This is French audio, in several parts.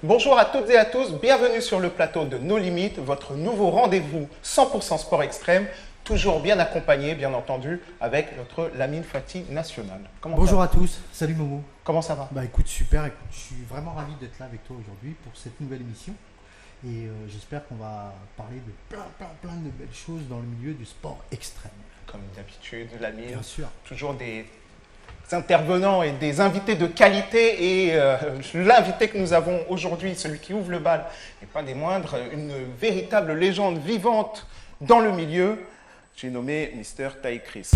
Bonjour à toutes et à tous, bienvenue sur le plateau de No Limites, votre nouveau rendez-vous 100% sport extrême, toujours bien accompagné, bien entendu, avec notre Lamine Fati national. Bonjour à tous, salut Momo. Comment ça va? Bah écoute, super, je suis vraiment ravi d'être là avec toi aujourd'hui pour cette nouvelle émission. Et j'espère qu'on va parler de plein de belles choses dans le milieu du sport extrême. Comme d'habitude, Lamine, Bien sûr. toujours des intervenants et des invités de qualité. Et l'invité que nous avons aujourd'hui, celui qui ouvre le bal, n'est pas des moindres, une véritable légende vivante dans le milieu. J'ai nommé Mr. Taï Chris.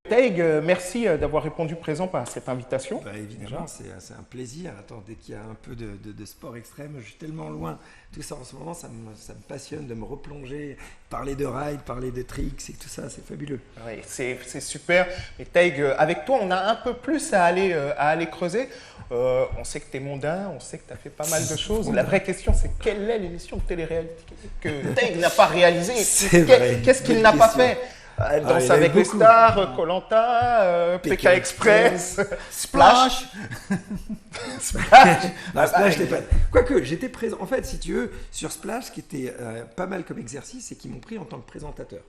Taïg, merci d'avoir répondu présent à cette invitation. Bah évidemment, c'est un plaisir. Attends, dès qu'il y a un peu de sport extrême, je suis tellement loin. Tout ça en ce moment, ça me passionne de me replonger, parler de ride, parler de tricks et tout ça, c'est fabuleux. Oui, c'est super. Et Taïg, avec toi, on a un peu plus à aller creuser. On sait que tu es mondain, on sait que tu as fait pas mal de choses. La vraie question, c'est quelle est l'émission de télé-réalité que Taïg n'a pas réalisée? Qu'est-ce qu'il n'a pas fait? Danse avec les stars, Koh-Lanta, PK Express, Splash. Splash, quoique j'étais présent. En fait, si tu veux, sur Splash, ce qui était pas mal comme exercice, c'est qu'ils m'ont pris en tant que présentateur.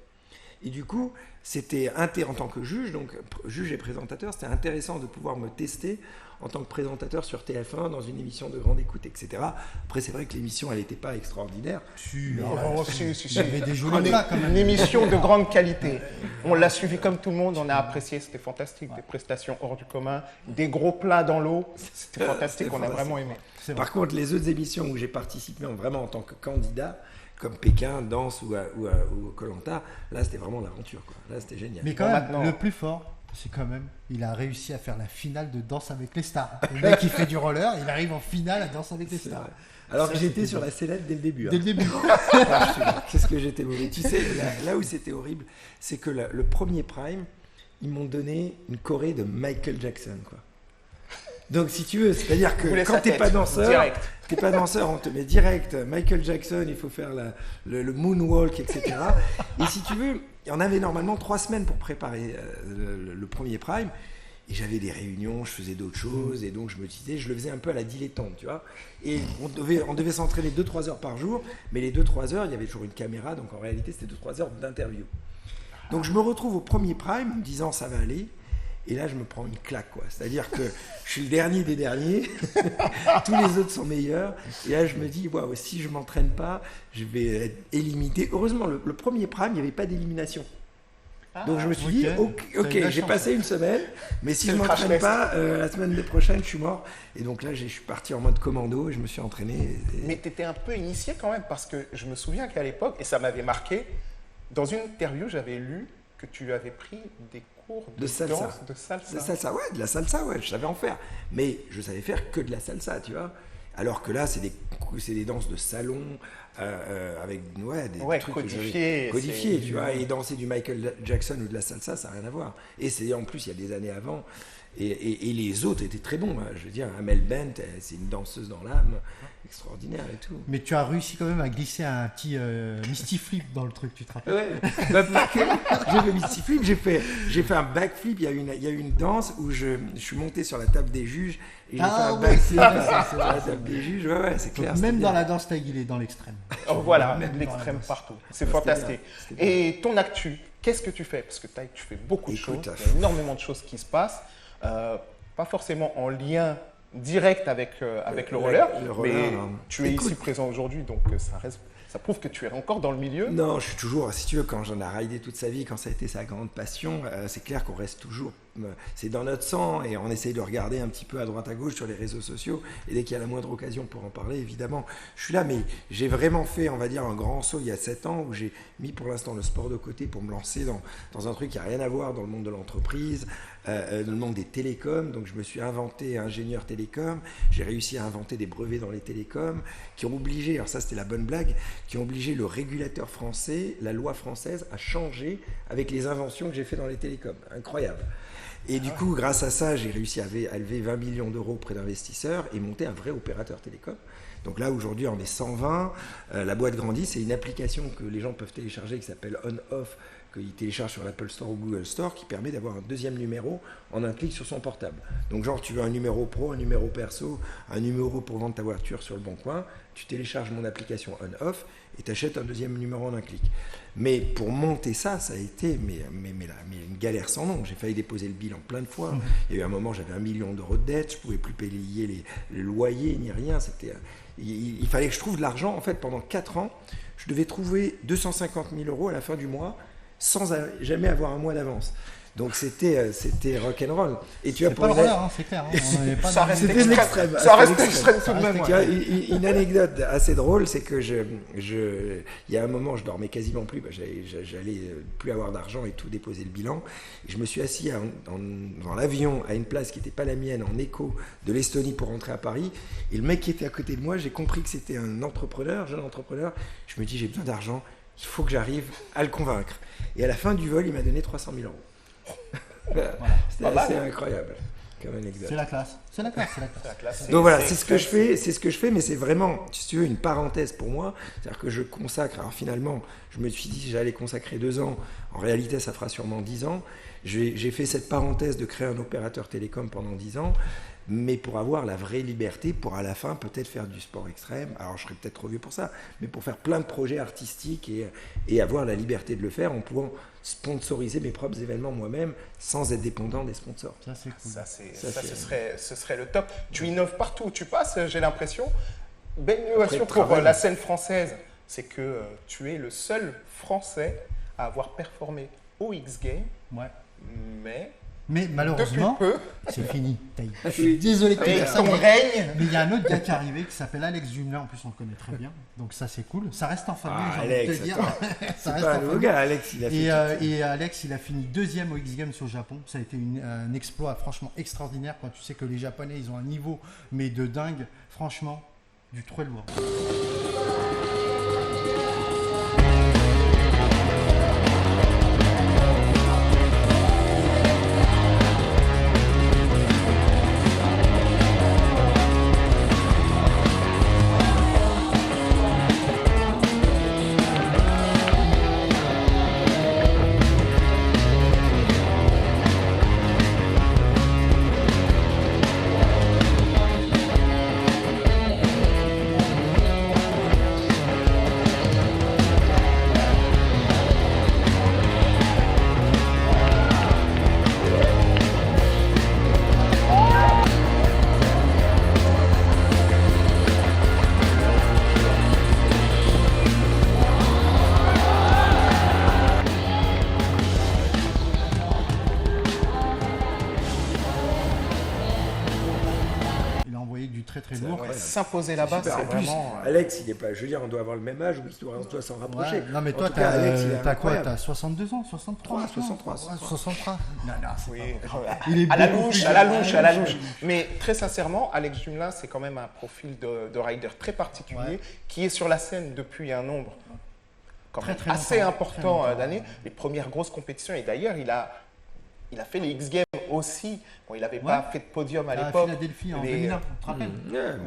Et du coup, c'était en tant que juge, donc juge et présentateur, c'était intéressant de pouvoir me tester en tant que présentateur sur TF1 dans une émission de grande écoute, etc. Après, c'est vrai que l'émission, elle n'était pas extraordinaire. Si. Une émission de grande qualité. On l'a suivi comme tout le monde, on a apprécié, c'était fantastique. Des prestations hors du commun, des gros plats dans l'eau, c'était fantastique, on a vraiment aimé. Par contre, les autres émissions où j'ai participé vraiment en tant que candidat, comme Pékin, Danse ou Koh-Lanta, là c'était vraiment l'aventure, quoi. Là c'était génial. Mais quand même, le plus fort, c'est quand même, il a réussi à faire la finale de Danse avec les stars. Le mec qui fait du roller, il arrive en finale à Danse avec les stars. Alors que j'étais sur la sellette dès le début. Dès le début. Qu'est-ce que j'étais mauvais. Tu sais, là où c'était horrible, c'est que le premier prime, ils m'ont donné une choré de Michael Jackson, quoi. Donc si tu veux, c'est-à-dire que quand t'es pas danseur, on te met direct Michael Jackson, il faut faire le moonwalk, etc. Et si tu veux, on avait normalement 3 semaines pour préparer le premier prime, et j'avais des réunions, je faisais d'autres choses, et donc je me disais, je le faisais un peu à la dilettante, tu vois. Et on devait s'entraîner 2-3 heures par jour, mais les 2-3 heures, il y avait toujours une caméra, donc en réalité c'était 2-3 heures d'interview. Donc je me retrouve au premier prime, en me disant ça va aller. Et là, je me prends une claque, quoi. C'est-à-dire que je suis le dernier des derniers, tous les autres sont meilleurs. Et là, je me dis, waouh, si je ne m'entraîne pas, je vais être éliminé. Heureusement, le premier prime, il n'y avait pas d'élimination. Donc je me suis dit, ok, j'ai passé une semaine, mais si je ne m'entraîne pas, la semaine prochaine, je suis mort. Et donc là, je suis parti en mode commando et je me suis entraîné. Mais tu étais un peu initié quand même, parce que je me souviens qu'à l'époque, et ça m'avait marqué, dans une interview, j'avais lu que tu avais pris des cours de salsa. Danse, de salsa. De salsa, ouais, de la salsa, ouais, je savais en faire. Mais je savais faire que de la salsa, tu vois. Alors que là, c'est des danses de salon, avec des trucs codifiés, tu vois. Et danser du Michael Jackson ou de la salsa, ça n'a rien à voir. Et c'est en plus, il y a des années avant. Et les autres étaient très bons. Hein. Je veux dire, Amel Bent, c'est une danseuse dans l'âme, extraordinaire et tout. Mais tu as réussi quand même à glisser un petit Misty Flip dans le truc, tu te rappelles? Ouais, bah, j'ai fait Misty Flip, j'ai fait un backflip. Il y a eu une danse où je suis monté sur la table des juges et j'ai fait un backflip sur la table des juges. Ouais, c'est clair. Donc, même dans la danse, il est dans l'extrême. Oh, voilà, l'extrême partout. C'est fantastique. Et ton actu, qu'est-ce que tu fais? Parce que tu fais beaucoup de choses, il y a énormément de choses qui se passent. Pas forcément en lien direct avec le roller, mais tu es ici présent aujourd'hui, donc ça prouve que tu es encore dans le milieu. Non, je suis toujours, si tu veux, quand j'en ai ridé toute sa vie, quand ça a été sa grande passion, c'est clair qu'on reste toujours, c'est dans notre sang et on essaye de regarder un petit peu à droite à gauche sur les réseaux sociaux et dès qu'il y a la moindre occasion pour en parler, évidemment, je suis là, mais j'ai vraiment fait, on va dire, un grand saut il y a 7 ans où j'ai mis pour l'instant le sport de côté pour me lancer dans un truc qui n'a rien à voir dans le monde de l'entreprise, dans le monde des télécoms. Donc je me suis inventé ingénieur télécom, j'ai réussi à inventer des brevets dans les télécoms qui ont obligé, alors ça c'était la bonne blague, qui ont obligé le régulateur français, la loi française à changer avec les inventions que j'ai fait dans les télécoms. Incroyable. Et du coup, grâce à ça, j'ai réussi à lever 20 millions d'euros auprès d'investisseurs et monter un vrai opérateur télécom. Donc là, aujourd'hui, on est 120. La boîte grandit. C'est une application que les gens peuvent télécharger qui s'appelle On-Off, qu'il télécharge sur l'Apple Store ou Google Store qui permet d'avoir un deuxième numéro en un clic sur son portable. Donc genre tu veux un numéro pro, un numéro perso, un numéro pour vendre ta voiture sur le Bon Coin, tu télécharges mon application on-off et tu achètes un deuxième numéro en un clic. Mais pour monter ça a été une galère sans nom. J'ai failli déposer le bilan plein de fois. Il y a eu un moment, j'avais 1 million d'euros de dettes, je ne pouvais plus payer les loyers ni rien. Il fallait que je trouve de l'argent. En fait, pendant 4 ans, je devais trouver 250 000 euros à la fin du mois sans jamais avoir un mois d'avance. Donc c'était rock'n'roll. Et tu as pas le roller, hein, c'est clair. Hein. Ça reste extrême. Ça reste extrême tout de même. Tu vois, une anecdote assez drôle, c'est que il y a un moment, je dormais quasiment plus. J'allais plus avoir d'argent et tout déposer le bilan. Et je me suis assis dans l'avion à une place qui n'était pas la mienne, en écho de l'Estonie pour rentrer à Paris. Et le mec qui était à côté de moi, j'ai compris que c'était un entrepreneur, jeune entrepreneur. Je me dis, j'ai besoin d'argent, il faut que j'arrive à le convaincre. Et à la fin du vol, il m'a donné 300 000 euros. C'était assez incroyable comme anecdote. C'est la classe. Donc voilà, c'est ce que je fais, mais c'est vraiment, si tu veux, une parenthèse pour moi. C'est-à-dire que je consacre, alors finalement, je me suis dit que j'allais consacrer 2 ans. En réalité, ça fera sûrement 10 ans. J'ai fait cette parenthèse de créer un opérateur télécom pendant 10 ans, mais pour avoir la vraie liberté, pour à la fin peut-être faire du sport extrême. Alors je serais peut-être trop vieux pour ça, mais pour faire plein de projets artistiques et avoir la liberté de le faire en pouvant sponsoriser mes propres événements moi-même sans être dépendant des sponsors. Ça c'est cool. Ce serait le top. Tu innoves partout où tu passes, j'ai l'impression. Belle innovation pour la scène française, c'est que tu es le seul Français à avoir performé au X Games. Ouais. Mais malheureusement, depuis peu, c'est fini. Je suis désolé de te dire ça. Ton règne. Mais il y a un autre gars qui est arrivé qui s'appelle Alex Jumelin. En plus, on le connaît très bien. Donc ça, c'est cool. Ça reste en famille, j'ai envie de te dire. C'est pas un nouveau gars, Alex. Et Alex, il a fini 2e au X Games au Japon. Ça a été un exploit franchement extraordinaire. Quand tu sais que les Japonais, ils ont un niveau, mais de dingue. Franchement, du très lourd. très lourd. S'imposer là-bas, c'est vraiment. Alex, il est pas. Je veux dire, on doit avoir le même âge ou on doit s'en rapprocher. Ouais. Non, mais toi, t'as quoi? T'as 62 ans, 63 63. 63. Non, oui. Il est à la louche. Mais très sincèrement, Alex Jumelin, c'est quand même un profil de rider très particulier qui est sur la scène depuis un nombre quand même assez important d'années. Les premières grosses compétitions, et d'ailleurs, il a fait les X Games aussi. Bon, il n'avait pas fait de podium à l'époque. À Philadelphie en 2001, tu te rappelles?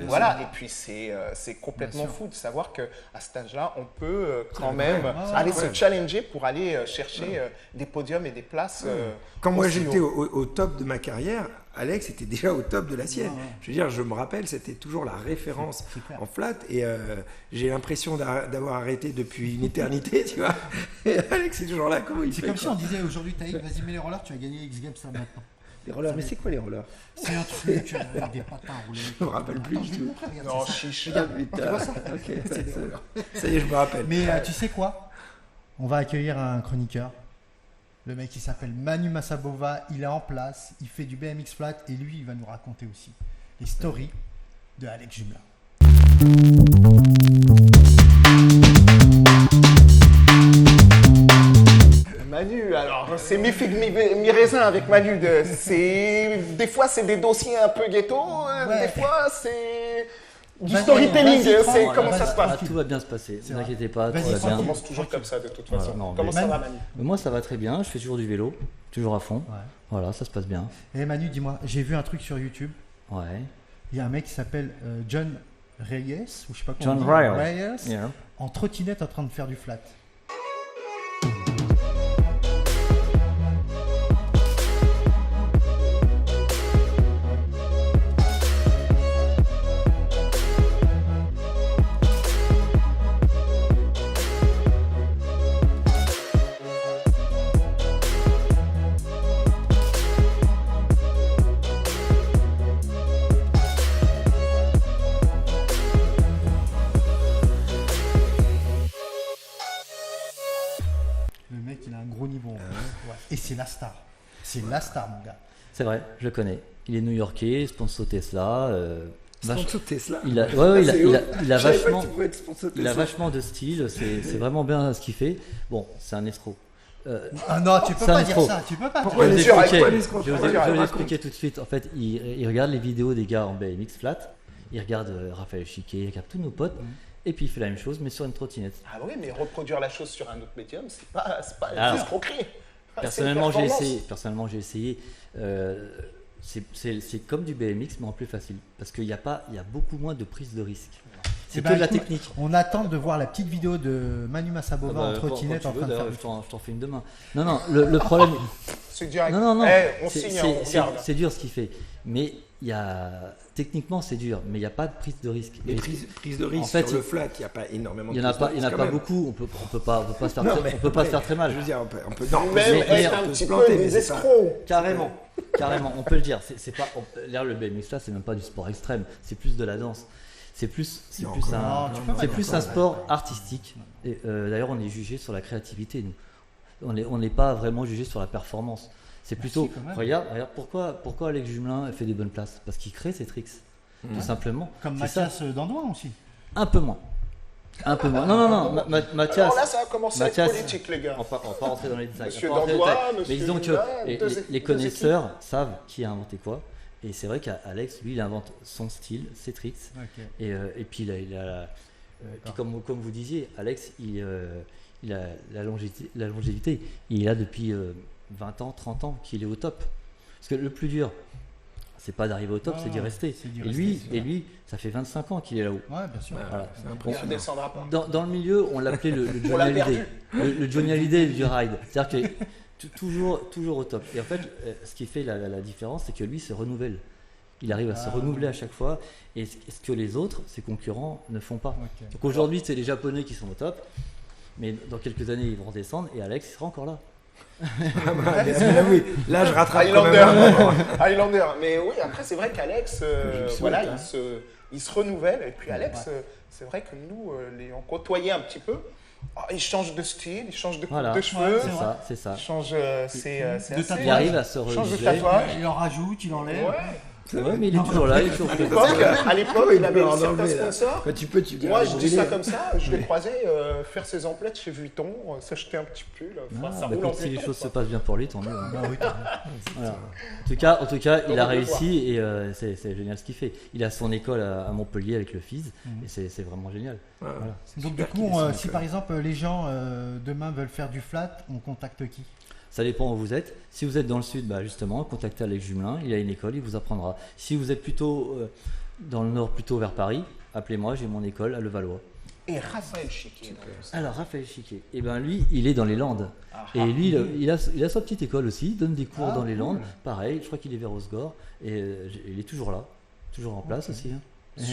Voilà, et puis c'est complètement fou de savoir qu'à cet âge-là, on peut quand même aller se challenger pour aller chercher des podiums et des places. Quand moi j'étais au top de ma carrière, Alex était déjà au top de la sienne. Je veux dire, je me rappelle, c'était toujours la référence en flat et j'ai l'impression d'avoir arrêté depuis une éternité, tu vois. Et Alex est toujours là, comment il fait? C'est comme si on disait aujourd'hui, Taïk, vas-y, mets les rollers, tu vas gagner X Games ça maintenant. Les rollers, mais c'est quoi les rollers? C'est un truc avec des patins roulés. Je me rappelle plus du tout. Non, chiche. Tu vois ça? Ok, ça y est, je me rappelle. Mais tu sais quoi? On va accueillir un chroniqueur. Le mec, il s'appelle Manu Massabova, il est en place, il fait du BMX flat et lui, il va nous raconter aussi les stories de Alex Jumelin. Manu, alors c'est mi figue mi raisin avec Manu. Des fois c'est des dossiers un peu ghetto, des fois c'est du storytelling. C'est comment ça se passe? Tout va bien se passer, ne vous inquiétez pas, tout va Ça bien. commence toujours comme ça de toute façon. Voilà, comment ça va, Manu? Moi ça va très bien, je fais toujours du vélo, toujours à fond. Voilà, ça se passe bien. Et Manu, dis-moi, j'ai vu un truc sur YouTube. Ouais. Il y a un mec qui s'appelle John Reyes, ou je sais pas comment on dit. Reyes, en trottinette en train de faire du flat. star. C'est la star, mon gars. C'est vrai, je le connais. Il est new-yorkais, sponsor Tesla. Sponsor Tesla. Il a vachement de style. C'est vraiment bien ce qu'il fait. Bon, c'est un escroc. Ah non, tu peux pas dire ça. Tu peux pas. Pourquoi Je vais les vous expliquer tout de suite. En fait, il regarde les vidéos des gars en BMX flat. Il regarde Raphaël Chiquet, il regarde tous nos potes. Et puis il fait la même chose, mais sur une trottinette. Ah oui, mais reproduire la chose sur un autre médium, c'est pas Alors, une escroquerie. Personnellement, j'ai essayé. C'est comme du BMX, mais en plus facile. Parce qu'il y a beaucoup moins de prise de risque. C'est que de la technique. On attend de voir la petite vidéo de Manu Massabova en trottinette en train de faire. Je t'en fais une demain. Non, le problème. C'est direct. Non. On signe, on regarde. C'est dur ce qu'il fait. Mais techniquement, c'est dur. Mais il n'y a pas de prise de risque. Mais prise de risque en fait, sur le flat, il n'y a pas énormément de Il n'y en a pas beaucoup. On peut pas se faire très mal. Je veux dire, on peut même être un petit peu des escrocs. Carrément, on peut le dire. C'est pas. Là, le BMX là, c'est même pas du sport extrême. C'est plus de la danse. C'est plus un sport artistique. Et d'ailleurs, on est jugé sur la créativité. Nous, on n'est pas vraiment jugé sur la performance. C'est plutôt. Regarde, pourquoi Alex Jumelin fait des bonnes places? Parce qu'il crée ses tricks, tout simplement. Comme Mathias Dandouin aussi. Un peu moins. Non. Mathias. Alors là, ça a commencé à être politique, les gars. On va pas rentrer dans les détails. Monsieur Dandouin, mais disons que les connaisseurs savent qui a inventé quoi. Et c'est vrai qu'Alex, lui, il invente son style, ses tricks. Okay. Et puis, puis comme vous disiez, Alex, il a la longévité. Il a depuis 20 ans, 30 ans qu'il est au top. Parce que le plus dur, c'est pas d'arriver au top, c'est d'y rester. Et lui, ça fait 25 ans qu'il est là-haut. Ouais, bien sûr. Voilà. Il ne descendra pas. Dans le milieu, on l'appelait le Johnny Hallyday. Le Johnny Hallyday du ride. C'est-à-dire que toujours au top. Et en fait, ce qui fait la différence, c'est que lui se renouvelle. Il arrive à se renouveler à chaque fois. Et ce que les autres, ses concurrents, ne font pas. Okay. Donc aujourd'hui, c'est les Japonais qui sont au top. Mais dans quelques années, ils vont redescendre. Et Alex, il sera encore là. Oui, là, je rattrape Highlander. Mais oui, après, c'est vrai qu'Alex, il se renouvelle. Et puis Alex, c'est vrai que nous, on côtoyait un petit peu. Il change de style, il change de coupe de cheveux. C'est ça. Il change il arrive à se renouveler. Il en rajoute, il enlève. C'est vrai, mais il est toujours là, il est toujours présent. À l'époque, il avait certains sponsors. Moi, je dis ça comme ça, je le croisais faire ses emplettes chez Vuitton, s'acheter un petit pull. Si les choses se passent bien pour lui, tant mieux. Voilà. En tout cas, il a réussi et c'est génial ce qu'il fait. Il a son école à Montpellier avec le FIS et c'est vraiment génial. Voilà. Donc du coup, si par exemple les gens demain veulent faire du flat, on contacte qui ? Ça dépend où vous êtes. Si vous êtes dans le sud, justement, contactez Alex Jumelin. Il a une école, il vous apprendra. Si vous êtes plutôt dans le nord, plutôt vers Paris, appelez-moi, j'ai mon école à Levallois. Et Raphaël Chiquet. Alors, Raphaël Chiquet, lui, il est dans les Landes. Et lui, il a sa petite école aussi, il donne des cours dans les Landes. Pareil, je crois qu'il est vers Osgore. Et il est toujours là, toujours en place aussi. Hein.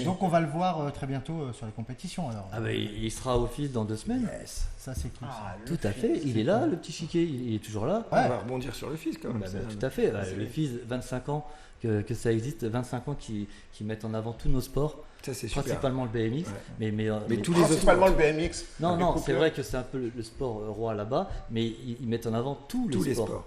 Donc on va le voir très bientôt sur les compétitions alors. Il sera au FIS dans 2 semaines. Yes. Ça c'est cool. Tout à fait, il est là, le petit Chiquet, il est toujours là. On va rebondir sur le FIS quand même. Tout à fait, le FIS, 25 ans que ça existe, 25 ans qui mettent en avant tous nos sports. Ça, c'est principalement super. le BMX, mais tous les autres. Principalement le BMX. Non, c'est vrai que c'est un peu le sport roi là-bas, mais ils mettent en avant tous les sports.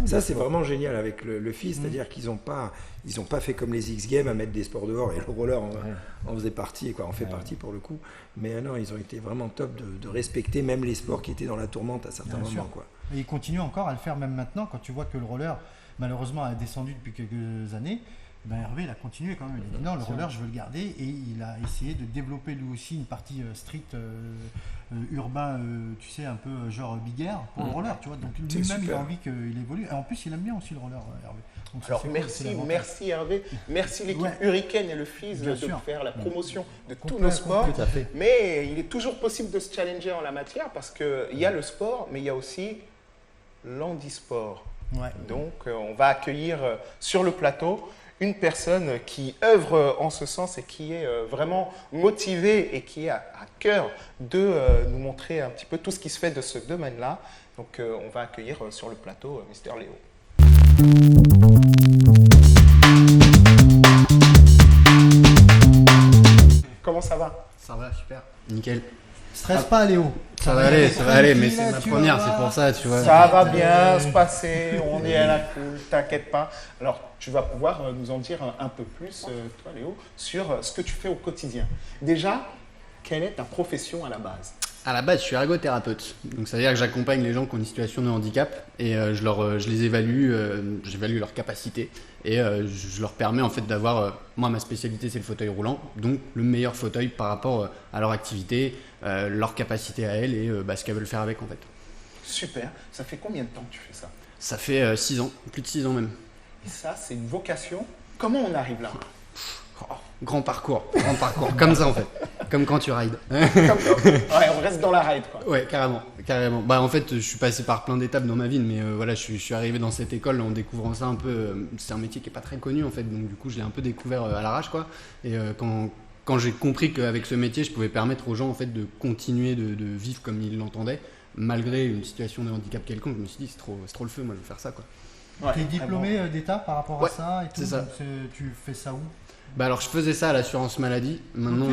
Ça, c'est vraiment génial avec le FIS, c'est-à-dire qu'ils n'ont pas fait comme les X Games à mettre des sports dehors et le roller en faisait partie, en fait partie pour le coup. Mais non, ils ont été vraiment top de respecter même les sports qui étaient dans la tourmente à certains moments. Et ils continuent encore à le faire même maintenant quand tu vois que le roller, malheureusement, a descendu depuis quelques années. Hervé, il a continué quand même. Il a dit non, le roller, je veux le garder. Et il a essayé de développer lui aussi une partie street urbain, tu sais, un peu genre big air pour le roller. Tu vois. Donc lui-même, il a envie qu'il évolue. Et en plus, il aime bien aussi le roller, Hervé. Donc, alors merci Hervé. Merci l'équipe Hurricane et le FIS de faire la promotion de tous nos sports. Tout à fait. Mais il est toujours possible de se challenger en la matière parce qu'il y a le sport, mais il y a aussi l'handisport. Ouais. Donc, on va accueillir sur le plateau une personne qui œuvre en ce sens et qui est vraiment motivée et qui a à cœur de nous montrer un petit peu tout ce qui se fait de ce domaine-là. Donc, on va accueillir sur le plateau Mister Léo. Comment ça va? Ça va, super. Nickel. Stresse pas, Léo. Ça va aller, mais c'est ma première, c'est pour ça, tu vois. Ça va bien se passer, on est à la cool, t'inquiète pas. Alors, tu vas pouvoir nous en dire un peu plus, toi Léo, sur ce que tu fais au quotidien. Déjà, quelle est ta profession à la base? À la base, je suis ergothérapeute. Donc, ça veut dire que j'accompagne les gens qui ont une situation de handicap et je les évalue, j'évalue leur capacité et je leur permets en fait d'avoir, moi ma spécialité c'est le fauteuil roulant, donc le meilleur fauteuil par rapport à leur activité, leur capacité à elles et ce qu'elles veulent faire avec en fait. Super. Ça fait combien de temps que tu fais ça? Ça fait 6 ans, plus de 6 ans même. Et ça, c'est une vocation. Comment on arrive là? Grand parcours, comme ça en fait, comme quand tu rides. Ouais, on reste dans la ride quoi. Ouais, carrément. Bah en fait, je suis passé par plein d'étapes dans ma vie, mais voilà, je suis arrivé dans cette école en découvrant ça un peu. C'est un métier qui est pas très connu en fait, donc du coup, je l'ai un peu découvert à l'arrache quoi. Et quand j'ai compris qu'avec ce métier, je pouvais permettre aux gens en fait de continuer de vivre comme ils l'entendaient, malgré une situation de handicap quelconque, je me suis dit c'est trop le feu, moi je veux faire ça quoi. Ouais, t'es diplômé d'État par rapport à ça et tout. C'est ça. Donc, tu fais ça où? Bah alors je faisais ça à l'assurance maladie. Maintenant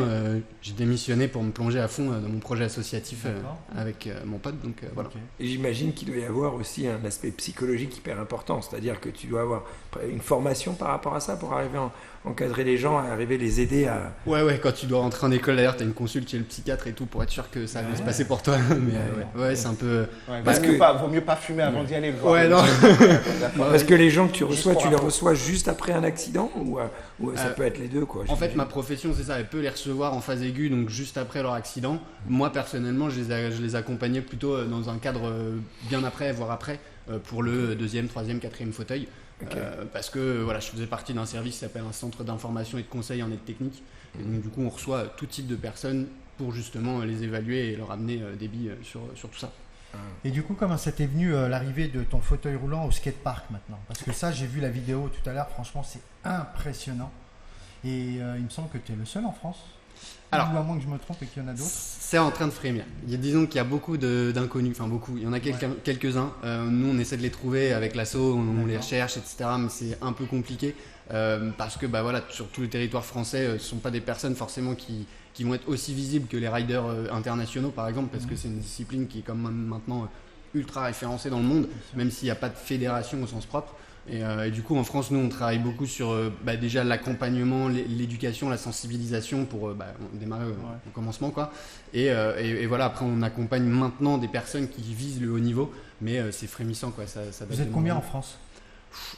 j'ai démissionné pour me plonger à fond dans mon projet associatif avec mon pote. Donc voilà. Okay. Et j'imagine qu'il doit y avoir aussi un aspect psychologique hyper important. C'est-à-dire que tu dois avoir une formation par rapport à ça pour arriver à encadrer les gens, arriver à les aider à... Ouais, quand tu dois rentrer en école d'ailleurs, tu as une consulte chez le psychiatre et tout pour être sûr que ça va se passer pour toi. Mais ouais, c'est un peu... Ouais, parce que vaut mieux pas fumer avant d'y aller. Non. Parce que les gens que tu reçois, tu les reçois juste après un accident ou ça peut être les deux quoi. En fait, ma profession, c'est ça, elle peut les recevoir en phase aiguë, donc juste après leur accident. Moi, personnellement, je les accompagnais plutôt dans un cadre bien après, voire après, pour le 2e, 3e, 4e fauteuil. Okay. Parce que voilà, je faisais partie d'un service qui s'appelle un centre d'information et de conseil en aide technique. Et donc, du coup, on reçoit tout type de personnes pour justement les évaluer et leur amener des billes sur tout ça. Et du coup, comment ça t'est venu l'arrivée de ton fauteuil roulant au skatepark maintenant? Parce que ça, j'ai vu la vidéo tout à l'heure, franchement, c'est impressionnant. Et il me semble que tu es le seul en France. Alors, à moins que je me trompe et qu'il y en a d'autres. C'est en train de frémir. Disons qu'il y a beaucoup d'inconnus, enfin beaucoup. Il y en a quelques-uns. Nous, on essaie de les trouver avec l'asso, on les recherche, etc. Mais c'est un peu compliqué parce que voilà, sur tout le territoire français, ce ne sont pas des personnes forcément qui vont être aussi visibles que les riders internationaux, par exemple, parce que c'est une discipline qui est quand même maintenant ultra référencée dans le monde, même s'il n'y a pas de fédération au sens propre. Et du coup, en France, nous, on travaille beaucoup sur déjà l'accompagnement, l'éducation, la sensibilisation pour démarrer au commencement, quoi. Et voilà, après, on accompagne maintenant des personnes qui visent le haut niveau, mais c'est frémissant, quoi. Ça Vous êtes combien en France?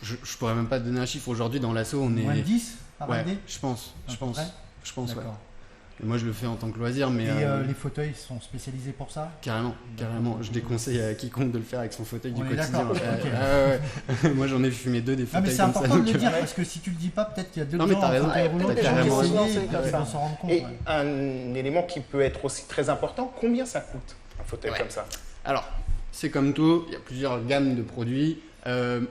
Je pourrais même pas te donner un chiffre. Aujourd'hui, dans l'asso, on est... Moins de 10 par année? Je pense, ouais. Et moi, je le fais en tant que loisir, mais... Et les fauteuils sont spécialisés pour ça? Carrément. Je déconseille à quiconque de le faire avec son fauteuil du quotidien. Okay. Moi, j'en ai fumé 2 des fauteuils mais c'est important de le dire, parce que si tu le dis pas, peut-être qu'il y a d'autres gens en fauteuil roulant qui vont s'en rendre compte. Et un élément qui peut être aussi très important, combien ça coûte un fauteuil comme ça? Alors, c'est comme tout, il y a plusieurs gammes de produits.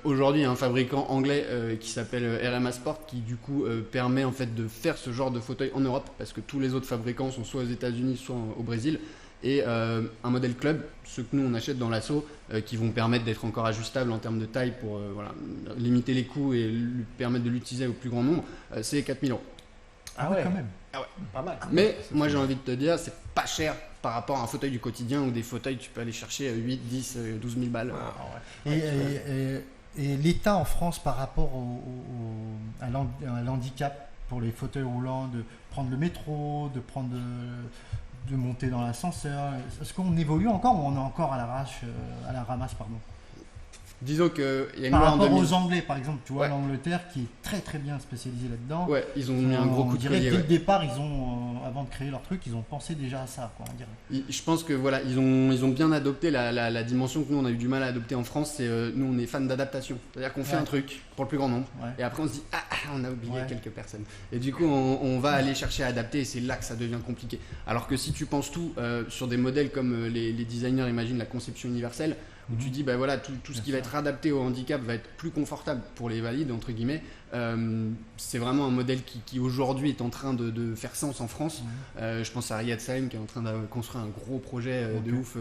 Aujourd'hui, il y a un fabricant anglais qui s'appelle RMA Sport qui du coup permet en fait de faire ce genre de fauteuil en Europe parce que tous les autres fabricants sont soit aux États-Unis, soit au Brésil. Et un modèle club, ceux que nous on achète dans l'asso, qui vont permettre d'être encore ajustables en termes de taille pour limiter les coûts et lui permettre de l'utiliser au plus grand nombre, c'est 4 000 €. Ah ouais, quand même. Ah ouais, pas mal. Mais moi j'ai envie de te dire, c'est pas cher par rapport à un fauteuil du quotidien où des fauteuils tu peux aller chercher 8, 10, 12 000 balles. Et l'État en France par rapport à l'handicap pour les fauteuils roulants, de prendre le métro, de monter dans l'ascenseur, est-ce qu'on évolue encore ou on est encore à la ramasse pardon? Disons qu'il y a une par loi en rapport 2000. aux Anglais par exemple, tu vois, l'Angleterre qui est très très bien spécialisée là-dedans. Ouais, ils ont mis un gros coup de collier. Dès le départ, ils ont, avant de créer leur truc, ils ont pensé déjà à ça, quoi, on dirait. Je pense que voilà, ils ont bien adopté la dimension que nous on a eu du mal à adopter en France. C'est nous on est fans d'adaptation, c'est-à-dire qu'on fait un truc pour le plus grand nombre, et après on se dit on a oublié quelques personnes. Et du coup on va aller chercher à adapter, et c'est là que ça devient compliqué. Alors que si tu penses tout sur des modèles comme les designers imaginent la conception universelle, où tu dis, bah voilà, tout ce qui va être adapté au handicap va être plus confortable pour les valides, entre guillemets. C'est vraiment un modèle qui aujourd'hui est en train de faire sens en France. Je pense à Riyad Salem qui est en train de construire un gros projet de ouf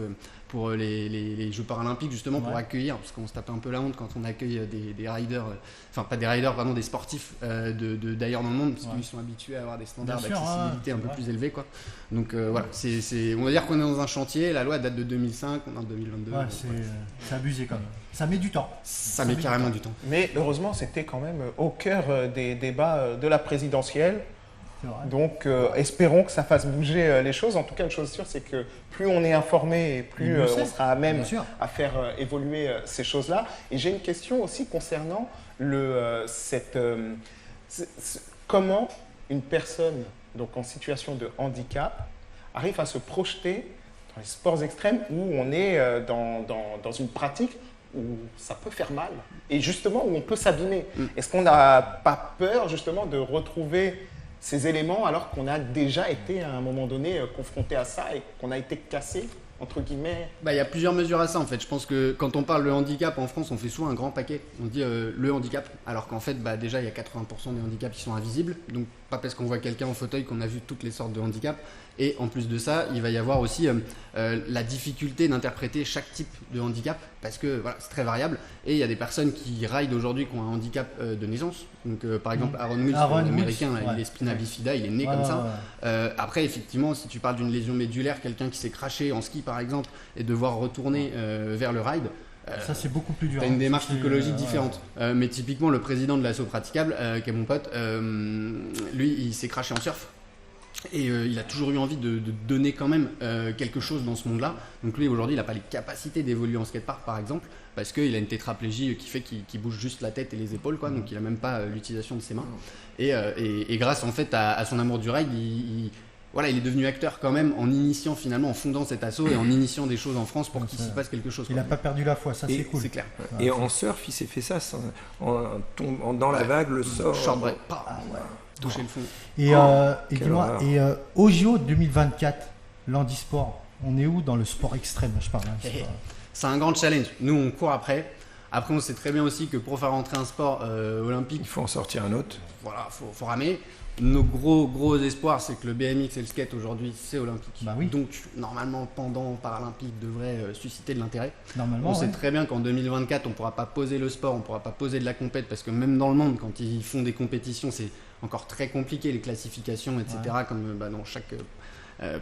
pour les Jeux paralympiques, justement pour accueillir, parce qu'on se tape un peu la honte quand on accueille des riders, enfin pas des riders, pardon, des sportifs d'ailleurs dans le monde, parce qu'ils sont habitués à avoir des standards d'accessibilité un peu plus élevés, quoi. Donc voilà, on va dire qu'on est dans un chantier, la loi date de 2005, on est en 2022. C'est abusé quand même. Ça met du temps. Ça met carrément du temps. Mais heureusement, c'était quand même au cœur des débats de la présidentielle. Donc espérons que ça fasse bouger les choses. En tout cas, une chose sûre, c'est que plus on est informé et plus on sera à même à faire évoluer ces choses-là. Et j'ai une question aussi concernant comment une personne donc en situation de handicap arrive à se projeter dans les sports extrêmes où on est dans une pratique où ça peut faire mal et justement où on peut s'abîmer. Est-ce qu'on n'a pas peur justement de retrouver ces éléments alors qu'on a déjà été à un moment donné confronté à ça et qu'on a été cassé entre guillemets? Il y a plusieurs mesures à ça en fait. Je pense que quand on parle de handicap en France, on fait souvent un grand paquet. On dit le handicap, alors qu'en fait déjà il y a 80% des handicaps qui sont invisibles. Donc pas parce qu'on voit quelqu'un en fauteuil qu'on a vu toutes les sortes de handicaps. Et en plus de ça, il va y avoir aussi la difficulté d'interpréter chaque type de handicap parce que voilà, c'est très variable. Et il y a des personnes qui ride aujourd'hui qui ont un handicap de naissance. Donc par exemple Aaron Wills, l'américain, il est spina bifida, il est né comme ça. Après effectivement, si tu parles d'une lésion médulaire, quelqu'un qui s'est craché en ski par exemple et devoir retourner vers le ride, ça c'est beaucoup plus dur. T'as une démarche psychologique différente. Mais typiquement le président de l'Asso Praticable, qui est mon pote, lui il s'est craché en surf. Et il a toujours eu envie de donner quand même quelque chose dans ce monde-là. Donc lui aujourd'hui il n'a pas les capacités d'évoluer en skatepark par exemple parce qu'il a une tétraplégie qui fait qu'il bouge juste la tête et les épaules quoi. Donc il n'a même pas l'utilisation de ses mains. Et grâce en fait à son amour du ride, il est devenu acteur quand même en initiant finalement, en fondant cet asso et en initiant des choses en France pour qu'il s'y passe quelque chose. Il n'a pas perdu la foi, ça c'est cool. C'est clair. Et en surf il s'est fait ça dans la vague, le sort. Shortbreak. Toucher le fond. Et dis-moi, au JO 2024, l'handisport, on est où dans le sport extrême, je parle C'est un grand challenge. Nous, on court après. Après, on sait très bien aussi que pour faire rentrer un sport olympique, il faut en sortir un autre. Voilà, faut ramer. Nos gros espoirs, c'est que le BMX et le skate aujourd'hui, c'est olympique. Donc, normalement, pendant Paralympique, devrait susciter de l'intérêt. On sait très bien qu'en 2024, on ne pourra pas poser le sport, on ne pourra pas poser de la compète, parce que même dans le monde, quand ils font des compétitions, c'est encore très compliqué, les classifications, etc. Comme dans chaque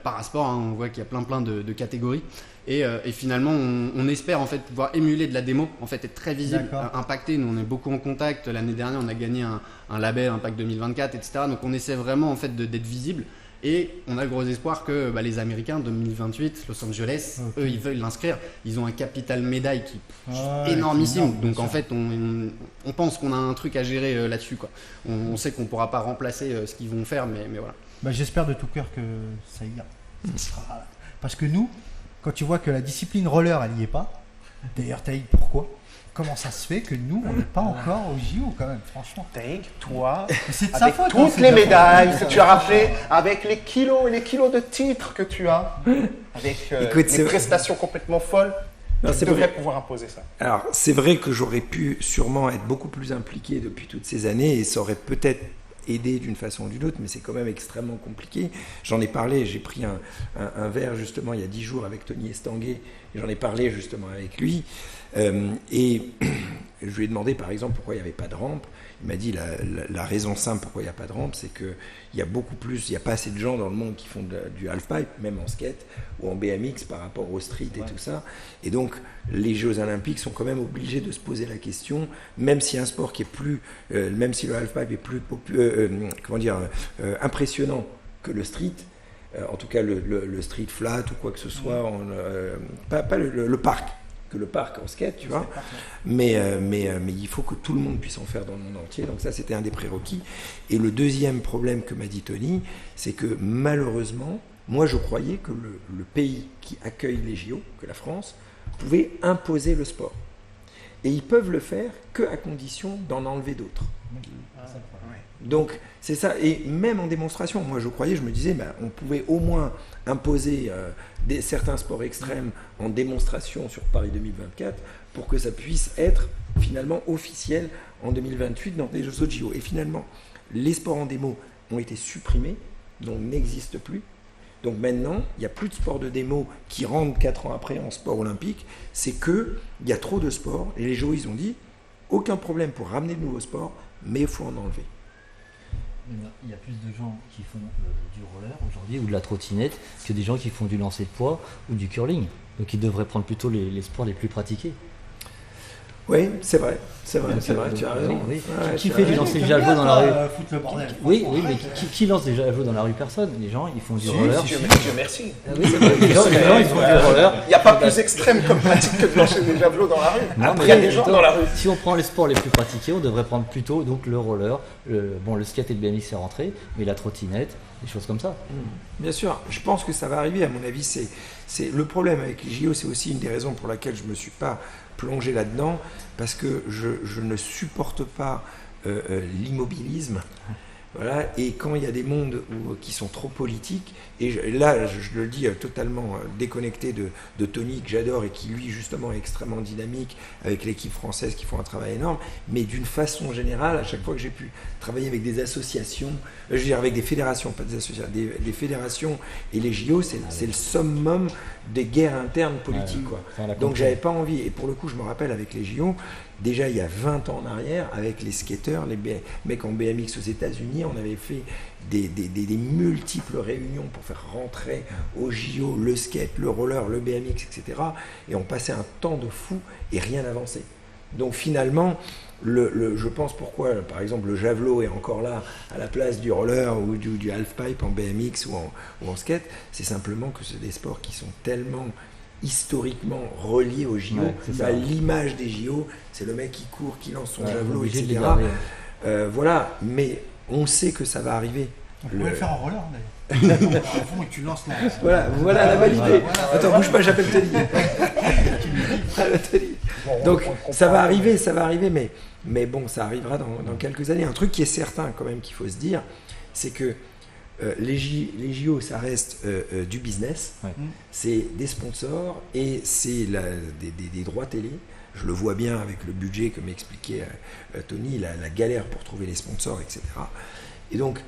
parasport, on voit qu'il y a plein de catégories. Et finalement, on espère en fait pouvoir émuler de la démo, en fait être très visible, impacter. Nous, on est beaucoup en contact. L'année dernière, on a gagné un label Impact 2024, etc. Donc, on essaie vraiment en fait d'être visible. Et on a le gros espoir que les Américains 2028, Los Angeles, eux, ils veulent l'inscrire. Ils ont un capital médaille qui est énormissime. Énorme, donc en fait, on pense qu'on a un truc à gérer là-dessus, quoi. On sait qu'on ne pourra pas remplacer ce qu'ils vont faire, mais voilà. J'espère de tout cœur que ça ira. Parce que nous, quand tu vois que la discipline roller, elle n'y est pas, d'ailleurs, Taïg, pourquoi ? Comment ça se fait que nous, on n'est pas encore au JO quand même, franchement? Taïg, toi, c'est de avec sa faute, toutes les médailles que tu as raflées, avec les kilos et les kilos de titres que tu as, avec les prestations complètement folles, tu devrais pouvoir imposer ça. Alors, c'est vrai que j'aurais pu sûrement être beaucoup plus impliqué depuis toutes ces années et ça aurait peut-être aidé d'une façon ou d'une autre, mais c'est quand même extrêmement compliqué. J'en ai parlé, j'ai pris un verre justement il y a 10 jours avec Tony Estanguet, et j'en ai parlé justement avec lui, et je lui ai demandé par exemple pourquoi il n'y avait pas de rampe. Il m'a dit la raison simple pourquoi il n'y a pas de rampe, c'est qu'il y a beaucoup plus, il n'y a pas assez de gens dans le monde qui font du halfpipe, même en skate ou en BMX par rapport au street et tout ça. Et donc les Jeux Olympiques sont quand même obligés de se poser la question, même si un sport qui est plus, même si le halfpipe est plus impressionnant que le street, en tout cas le street flat ou quoi que ce soit, pas le parc. Que le parc en skate, tu vois, mais il faut que tout le monde puisse en faire dans le monde entier, donc ça c'était un des prérequis. Et le deuxième problème que m'a dit Tony, c'est que malheureusement, moi je croyais que le pays qui accueille les JO, que la France, pouvait imposer le sport. Et ils peuvent le faire qu'à condition d'en enlever d'autres. Donc c'est ça, et même en démonstration, moi je me disais, on pouvait au moins imposer certains sports extrêmes en démonstration sur Paris 2024 pour que ça puisse être finalement officiel en 2028 dans des Jeux JO. Et finalement, les sports en démo ont été supprimés, donc n'existent plus. Donc maintenant, il n'y a plus de sport de démo qui rentrent 4 ans après en sport olympique, c'est qu'il y a trop de sports, et les JO ils ont dit, aucun problème pour ramener de nouveaux sports, mais il faut en enlever. Il y a plus de gens qui font du roller aujourd'hui ou de la trottinette que des gens qui font du lancer de poids ou du curling. Donc ils devraient prendre plutôt les sports les plus pratiqués. Oui, c'est vrai, tu as raison. Oui. Qui fait du lancer de javelot dans la rue? Foutre le bordel. Oui, mais qui lance des javelots dans la rue? Personne. Les gens, ils font du roller. Dieu merci. Oui, c'est vrai. Les gens, ils font du roller. Il n'y a pas plus extrême comme pratique que de lancer des javelots dans la rue. Après, il y a des gens dans la rue. Si on prend les sports les plus pratiqués, on devrait prendre plutôt donc, le roller. Le skate et le BMX, c'est rentré, mais la trottinette, des choses comme ça. Bien sûr, je pense que ça va arriver. À mon avis, c'est le problème avec les JO, c'est aussi une des raisons pour laquelle je ne me suis pas plongé là-dedans, parce que je ne supporte pas l'immobilisme. Voilà. Et quand il y a des mondes qui sont trop politiques, et là je le dis totalement déconnecté de Tony, que j'adore et qui lui justement est extrêmement dynamique avec l'équipe française qui font un travail énorme, mais d'une façon générale, à chaque fois que j'ai pu travailler avec des associations, je veux dire avec des fédérations, pas des associations, des fédérations, et les JO, c'est le summum des guerres internes politiques. Quoi. Donc j'avais pas envie, et pour le coup je me rappelle avec les JO, déjà il y a 20 ans en arrière, avec les skateurs, les mecs en BMX aux États-Unis, on avait fait des multiples réunions pour faire rentrer au JO le skate, le roller, le BMX, etc. Et on passait un temps de fou et rien n'avançait. Donc finalement, je pense pourquoi, par exemple, le javelot est encore là à la place du roller ou du halfpipe en BMX ou en skate, c'est simplement que c'est des sports qui sont tellement historiquement reliés aux JO. L'image des JO, c'est le mec qui court, qui lance son javelot, etc. Voilà, mais on sait que ça va arriver. On pourrait le faire en roller d'ailleurs. Et tu lances la... Voilà la bonne idée. Attends, bouge pas, j'appelle Tony. Donc ça va arriver, mais bon, ça arrivera dans quelques années. Un truc qui est certain quand même qu'il faut se dire, c'est que les JO, ça reste du business, c'est des sponsors et c'est des droits télé. Je le vois bien avec le budget que m'expliquait Tony, la galère pour trouver les sponsors, etc. Et donc,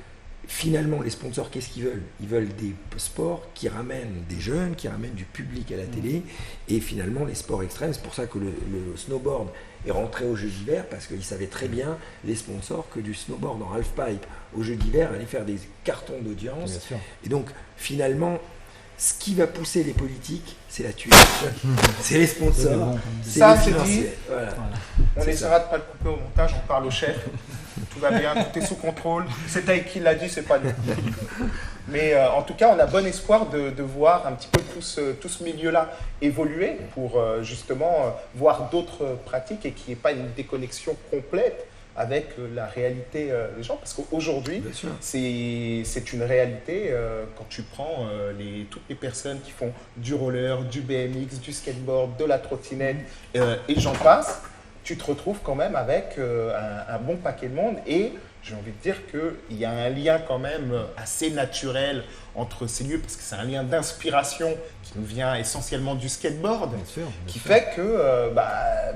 finalement, les sponsors, qu'est-ce qu'ils veulent? Ils veulent des sports qui ramènent des jeunes, qui ramènent du public à la télé, et finalement, les sports extrêmes, c'est pour ça que le snowboard est rentré aux Jeux d'hiver, parce qu'ils savaient très bien, les sponsors, que du snowboard en halfpipe aux Jeux d'hiver allait faire des cartons d'audience. Et donc, finalement, ce qui va pousser les politiques, c'est la thune. C'est les sponsors. Ça, c'est dit. Voilà. On essaiera de ne pas le couper au montage, on parle au chef. Tout va bien, tout est sous contrôle. C'est Taï qui l'a dit, c'est pas nous. Mais en tout cas, on a bon espoir de voir un petit peu tout ce milieu-là évoluer pour justement voir d'autres pratiques et qu'il n'y ait pas une déconnexion complète avec la réalité des gens. Parce qu'aujourd'hui, c'est une réalité quand tu prends toutes les personnes qui font du roller, du BMX, du skateboard, de la trottinette et j'en passe, tu te retrouves quand même avec un bon paquet de monde et j'ai envie de dire qu'il y a un lien quand même assez naturel entre ces lieux parce que c'est un lien d'inspiration qui nous vient essentiellement du skateboard, qui fait que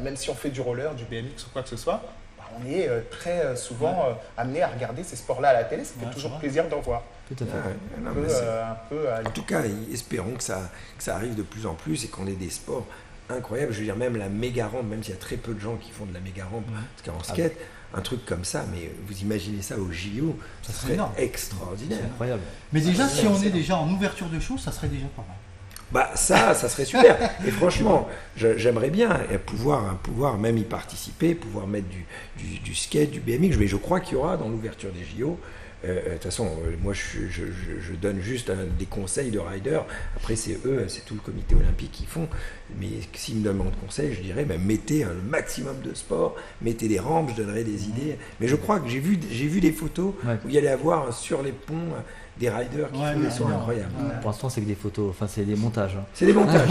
même si on fait du roller, du BMX ou quoi que ce soit, on est très souvent amené à regarder ces sports-là à la télé, ça fait toujours plaisir d'en voir. Tout à fait. En tout cas, espérons que ça arrive de plus en plus et qu'on ait des sports incroyables. Je veux dire, même la méga rampe, même s'il y a très peu de gens qui font de la méga rampe, parce qu'en skate, un truc comme ça, mais vous imaginez ça au JO, ça serait énorme. Extraordinaire. C'est incroyable. Mais déjà, si on est déjà en ouverture de show, ça serait déjà pas mal. Ça serait super. Et franchement, j'aimerais bien pouvoir même y participer, pouvoir mettre du skate, du BMX. Mais je crois qu'il y aura dans l'ouverture des JO. De toute façon, moi je donne juste des conseils de riders. Après, c'est tout le comité olympique qui font. Mais s'ils me demandent conseil, je dirais mettez le maximum de sport, mettez des rampes, je donnerai des idées. Mais je crois que j'ai vu des photos où il y allait avoir sur les ponts des riders qui sont incroyables. Pour l'instant, c'est que des photos, enfin, c'est des montages. C'est des montages.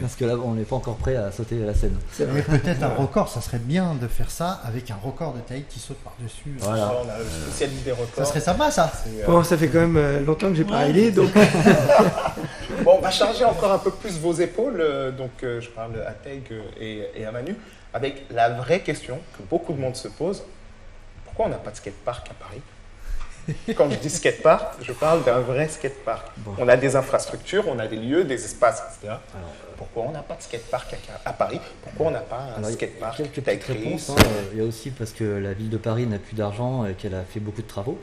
Parce que là, on n'est pas encore prêt à sauter la scène. Mais peut-être un record, ça serait bien de faire ça avec un record de taille qui saute par-dessus. Voilà. On a le spécialiste des records. Ça serait sympa, ça. Bon, ça fait quand même longtemps que j'ai pas ridé, donc... Bon, on va charger encore un peu plus vos épaules. Donc, je parle à Teig et à Manu, avec la vraie question que beaucoup de monde se pose. Pourquoi on n'a pas de skatepark à Paris? Quand je dis skatepark, je parle d'un vrai skatepark. Bon. On a des infrastructures, on a des lieux, des espaces, etc. Alors, pourquoi on n'a pas de skatepark à Paris? Pourquoi on n'a pas un skatepark? Quelques réponses. Il y a aussi parce que la ville de Paris n'a plus d'argent et qu'elle a fait beaucoup de travaux.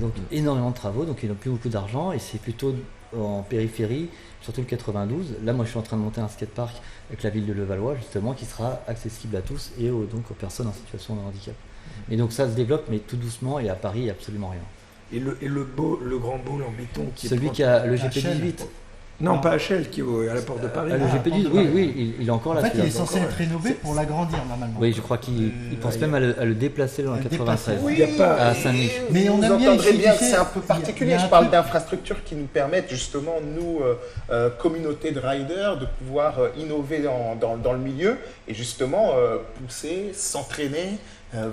Donc énormément de travaux, donc ils n'ont plus beaucoup d'argent et c'est plutôt en périphérie, surtout le 92. Là, moi, je suis en train de monter un skatepark avec la ville de Levallois, justement, qui sera accessible à tous et donc aux personnes en situation de handicap. Et donc ça se développe, mais tout doucement, et à Paris, il n'y a absolument rien. Et le grand bowl en béton qui celui qui a le GP18. Non, pas HL, qui est à la porte de Paris. Le GP18, oui, il est encore là. En fait, il est censé être rénové pour l'agrandir normalement. Oui, je crois qu'il pense même à le déplacer dans le 93. Oui, il y a pas, à Saint-Denis. Mais on vous aime bien entendrez ici, bien tu que sais, c'est un peu particulier. Je parle d'infrastructures qui nous permettent justement, nous, communauté de riders, de pouvoir innover dans le milieu et justement pousser, s'entraîner,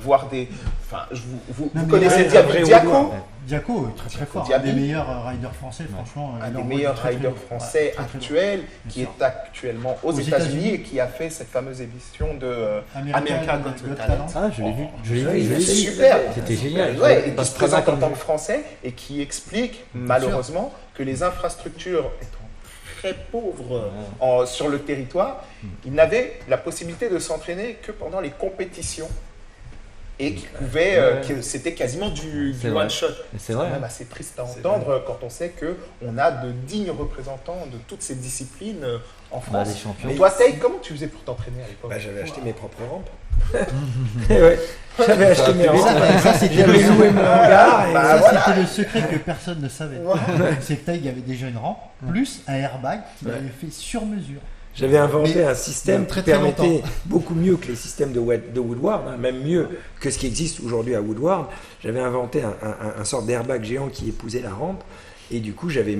voir des... Enfin, vous connaissez Diaco? Diaco est très fort, un des meilleurs riders français, franchement. Un des meilleurs riders français actuels, qui est actuellement aux États-Unis et qui a fait cette fameuse émission de America Got Talent. Ah, je l'ai vu. C'est super. C'était génial. Ouais, il se présente en tant que Français et qui explique malheureusement que les infrastructures étant très pauvres sur le territoire, il n'avait la possibilité de s'entraîner que pendant les compétitions. Et qui pouvait, c'était quasiment du one shot. C'est vrai, même assez triste à entendre quand on sait qu'on a de dignes représentants de toutes ces disciplines en France. Mais toi, Teig, comment tu faisais pour t'entraîner à l'époque? J'avais acheté mes propres rampes. J'avais acheté mes rampes. J'avais loué mon hangar. C'était le secret que personne ne savait. C'est que Teig avait déjà une rampe, plus un airbag qu'il avait fait sur mesure. J'avais inventé un système qui permettait beaucoup mieux que les systèmes de Woodward, même mieux que ce qui existe aujourd'hui à Woodward. J'avais inventé un sort d'airbag géant qui épousait la rampe. Et du coup, j'avais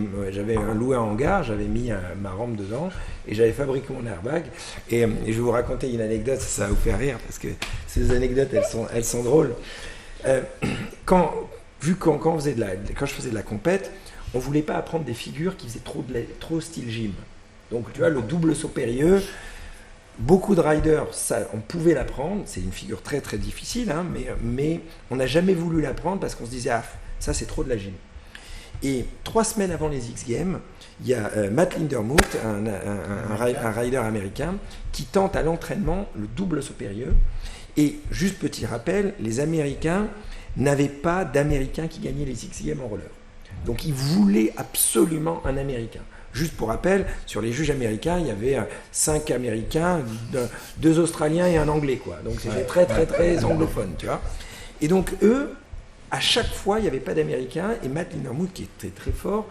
loué un hangar, j'avais mis ma rampe dedans et j'avais fabriqué mon airbag. Et je vais vous raconter une anecdote, ça va vous faire rire parce que ces anecdotes, elles sont drôles. Quand je faisais de la compète, on ne voulait pas apprendre des figures qui faisaient trop style gym. Donc tu vois, le double saut périlleux, beaucoup de riders, ça, on pouvait l'apprendre, c'est une figure très très difficile, hein, mais on n'a jamais voulu l'apprendre parce qu'on se disait, ça c'est trop de la gym. Et 3 semaines avant les X Games, il y a Matt Lindermuth, un rider américain, qui tente à l'entraînement le double saut périlleux. Et juste petit rappel, les Américains n'avaient pas d'Américains qui gagnaient les X Games en roller. Donc ils voulaient absolument un Américain. Juste pour rappel, sur les juges américains, il y avait 5 Américains, 2 Australiens et un Anglais, quoi. Donc c'était très très très anglophone, tu vois. Et donc eux, à chaque fois, il n'y avait pas d'Américains, et Matt Lindermuth, qui était très fort,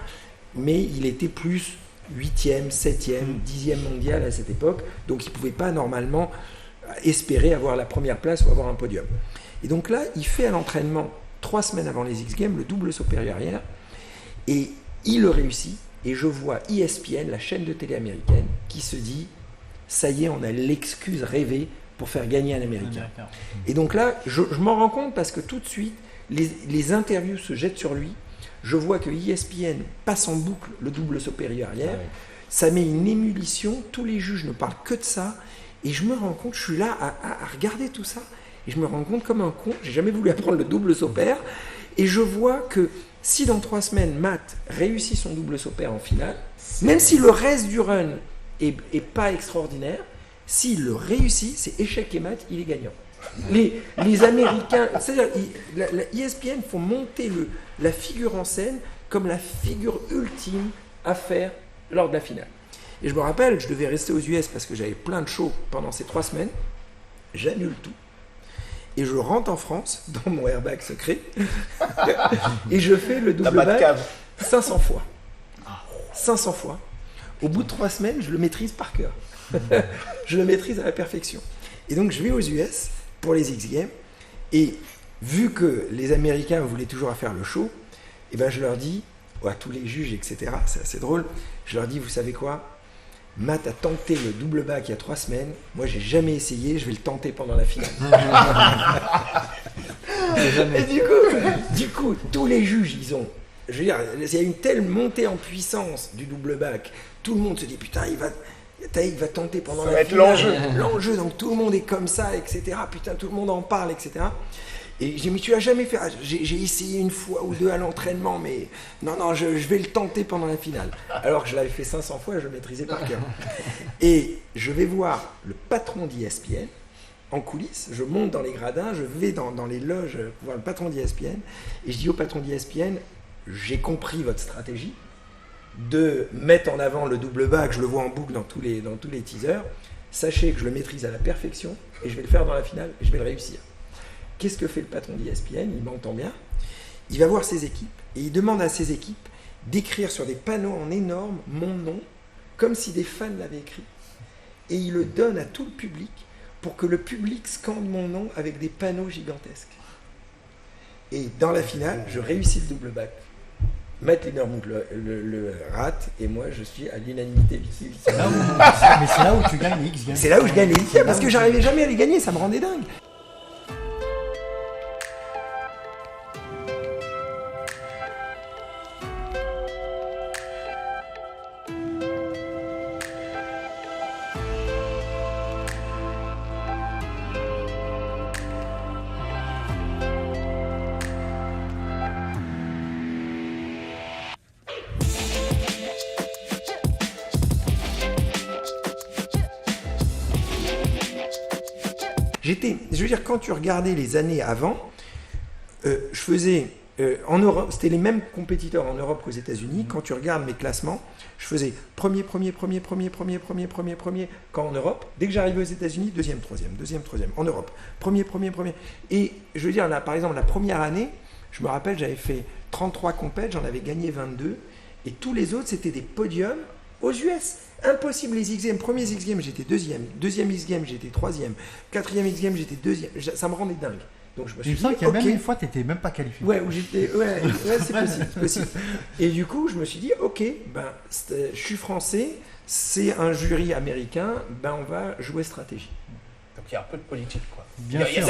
mais il était plus 8e, 7e, 10e mondial à cette époque, donc il ne pouvait pas normalement espérer avoir la première place ou avoir un podium. Et donc là, il fait à l'entraînement, 3 semaines avant les X Games, le double saut périlleux arrière, et il le réussit. Et je vois ESPN, la chaîne de télé américaine, qui se dit « ça y est, on a l'excuse rêvée pour faire gagner un Américain ». Et donc là, je m'en rends compte parce que tout de suite, les interviews se jettent sur lui. Je vois que ESPN passe en boucle le double saut périlleux arrière. Ça met une émulsion, tous les juges ne parlent que de ça. Et je me rends compte, je suis là à regarder tout ça. Et je me rends compte comme un con, j'ai jamais voulu apprendre le double saut pair. Et je vois que si dans 3 semaines, Matt réussit son double saut pair en finale, même si le reste du run est pas extraordinaire, s'il le réussit, c'est échec et mat, il est gagnant. Les Américains, c'est-à-dire la ESPN font monter la figure en scène comme la figure ultime à faire lors de la finale. Et je me rappelle, je devais rester aux US parce que j'avais plein de shows pendant ces 3 semaines, j'annule tout. Et je rentre en France, dans mon airbag secret, et je fais le double back 500 fois. 500 fois. Au bout de 3 semaines, je le maîtrise par cœur. Je le maîtrise à la perfection. Et donc, je vais aux US pour les X Games, et vu que les Américains voulaient toujours faire le show, Et ben je leur dis, à tous les juges, etc., c'est assez drôle, je leur dis, vous savez quoi, Matt a tenté le double back il y a 3 semaines, moi j'ai jamais essayé, je vais le tenter pendant la finale. Et du coup, tous les juges, je veux dire, il y a une telle montée en puissance du double back, tout le monde se dit, putain, Taïk va tenter pendant la finale. Ça va être l'enjeu, donc tout le monde est comme ça, etc. Putain, tout le monde en parle, etc. Et j'ai dit, mais tu l'as jamais fait. J'ai essayé 1 fois ou 2 à l'entraînement, mais non, je vais le tenter pendant la finale. Alors que je l'avais fait 500 fois, je le maîtrisais par cœur. Et je vais voir le patron d'ESPN en coulisses, je monte dans les gradins, je vais dans les loges voir le patron d'ESPN, et je dis au patron d'ESPN, j'ai compris votre stratégie de mettre en avant le double back, je le vois en boucle dans tous les teasers, sachez que je le maîtrise à la perfection, et je vais le faire dans la finale, et je vais le réussir. Qu'est-ce que fait le patron d'ESPN? Il m'entend bien. Il va voir ses équipes et il demande à ses équipes d'écrire sur des panneaux en énorme mon nom, comme si des fans l'avaient écrit. Et il le donne à tout le public pour que le public scande mon nom avec des panneaux gigantesques. Et dans la finale, je réussis le double back. Matt Lindermont le rate et moi je suis à l'unanimité victime. Mais c'est là où tu gagnes les X Games. C'est là où je gagne les X Games parce que j'arrivais jamais à les gagner, ça me rendait dingue. Je veux dire, quand tu regardais les années avant, je faisais, en Europe, c'était les mêmes compétiteurs en Europe qu'aux États-Unis. Quand tu regardes mes classements, je faisais premier, quand en Europe. Dès que j'arrivais aux États-Unis, deuxième, troisième. En Europe, premier. Et je veux dire, là, par exemple, la première année, je me rappelle, j'avais fait 33 compètes, j'en avais gagné 22. Et tous les autres, c'était des podiums aux US. Impossible les X Games. Premier X Games, j'étais deuxième X Games, j'étais troisième. Quatrième X Games, j'étais deuxième. Ça me rendait dingue. Donc je me suis dit, qu'il y a même une fois, tu n'étais même pas qualifié. Ouais, c'est possible. Et du coup, je me suis dit, ok, je suis français, c'est un jury américain, on va jouer stratégie. Donc il y a un peu de politique, quoi. Bien sûr.